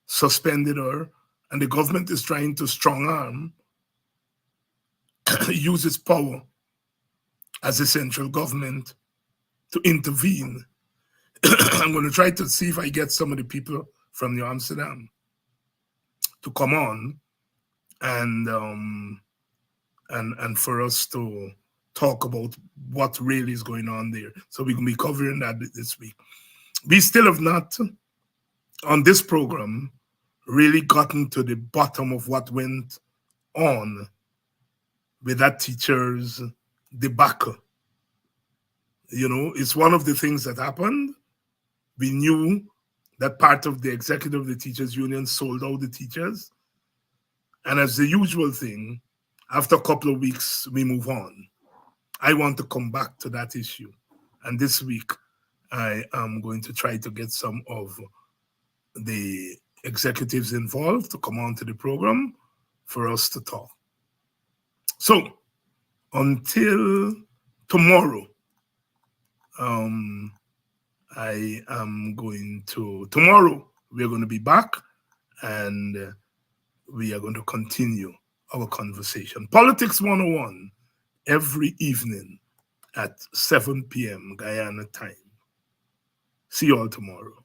suspended her, and the government is trying to strong arm, use its power as a central government to intervene. I'm going to try to see if I get some of the people from New Amsterdam to come on and for us to talk about what really is going on there. So we're going to be covering that this week. We still have not, on this program, really gotten to the bottom of what went on with that teacher's debacle. You know, it's one of the things that happened. We knew that part of the executive of the teachers union sold out the teachers. And as the usual thing, after a couple of weeks, we move on. I want to come back to that issue. And this week, I am going to try to get some of the executives involved to come on to the program for us to talk. So until tomorrow, tomorrow we're going to be back and we are going to continue our conversation. Politics 101 every evening at 7 p.m. Guyana time. See you all tomorrow.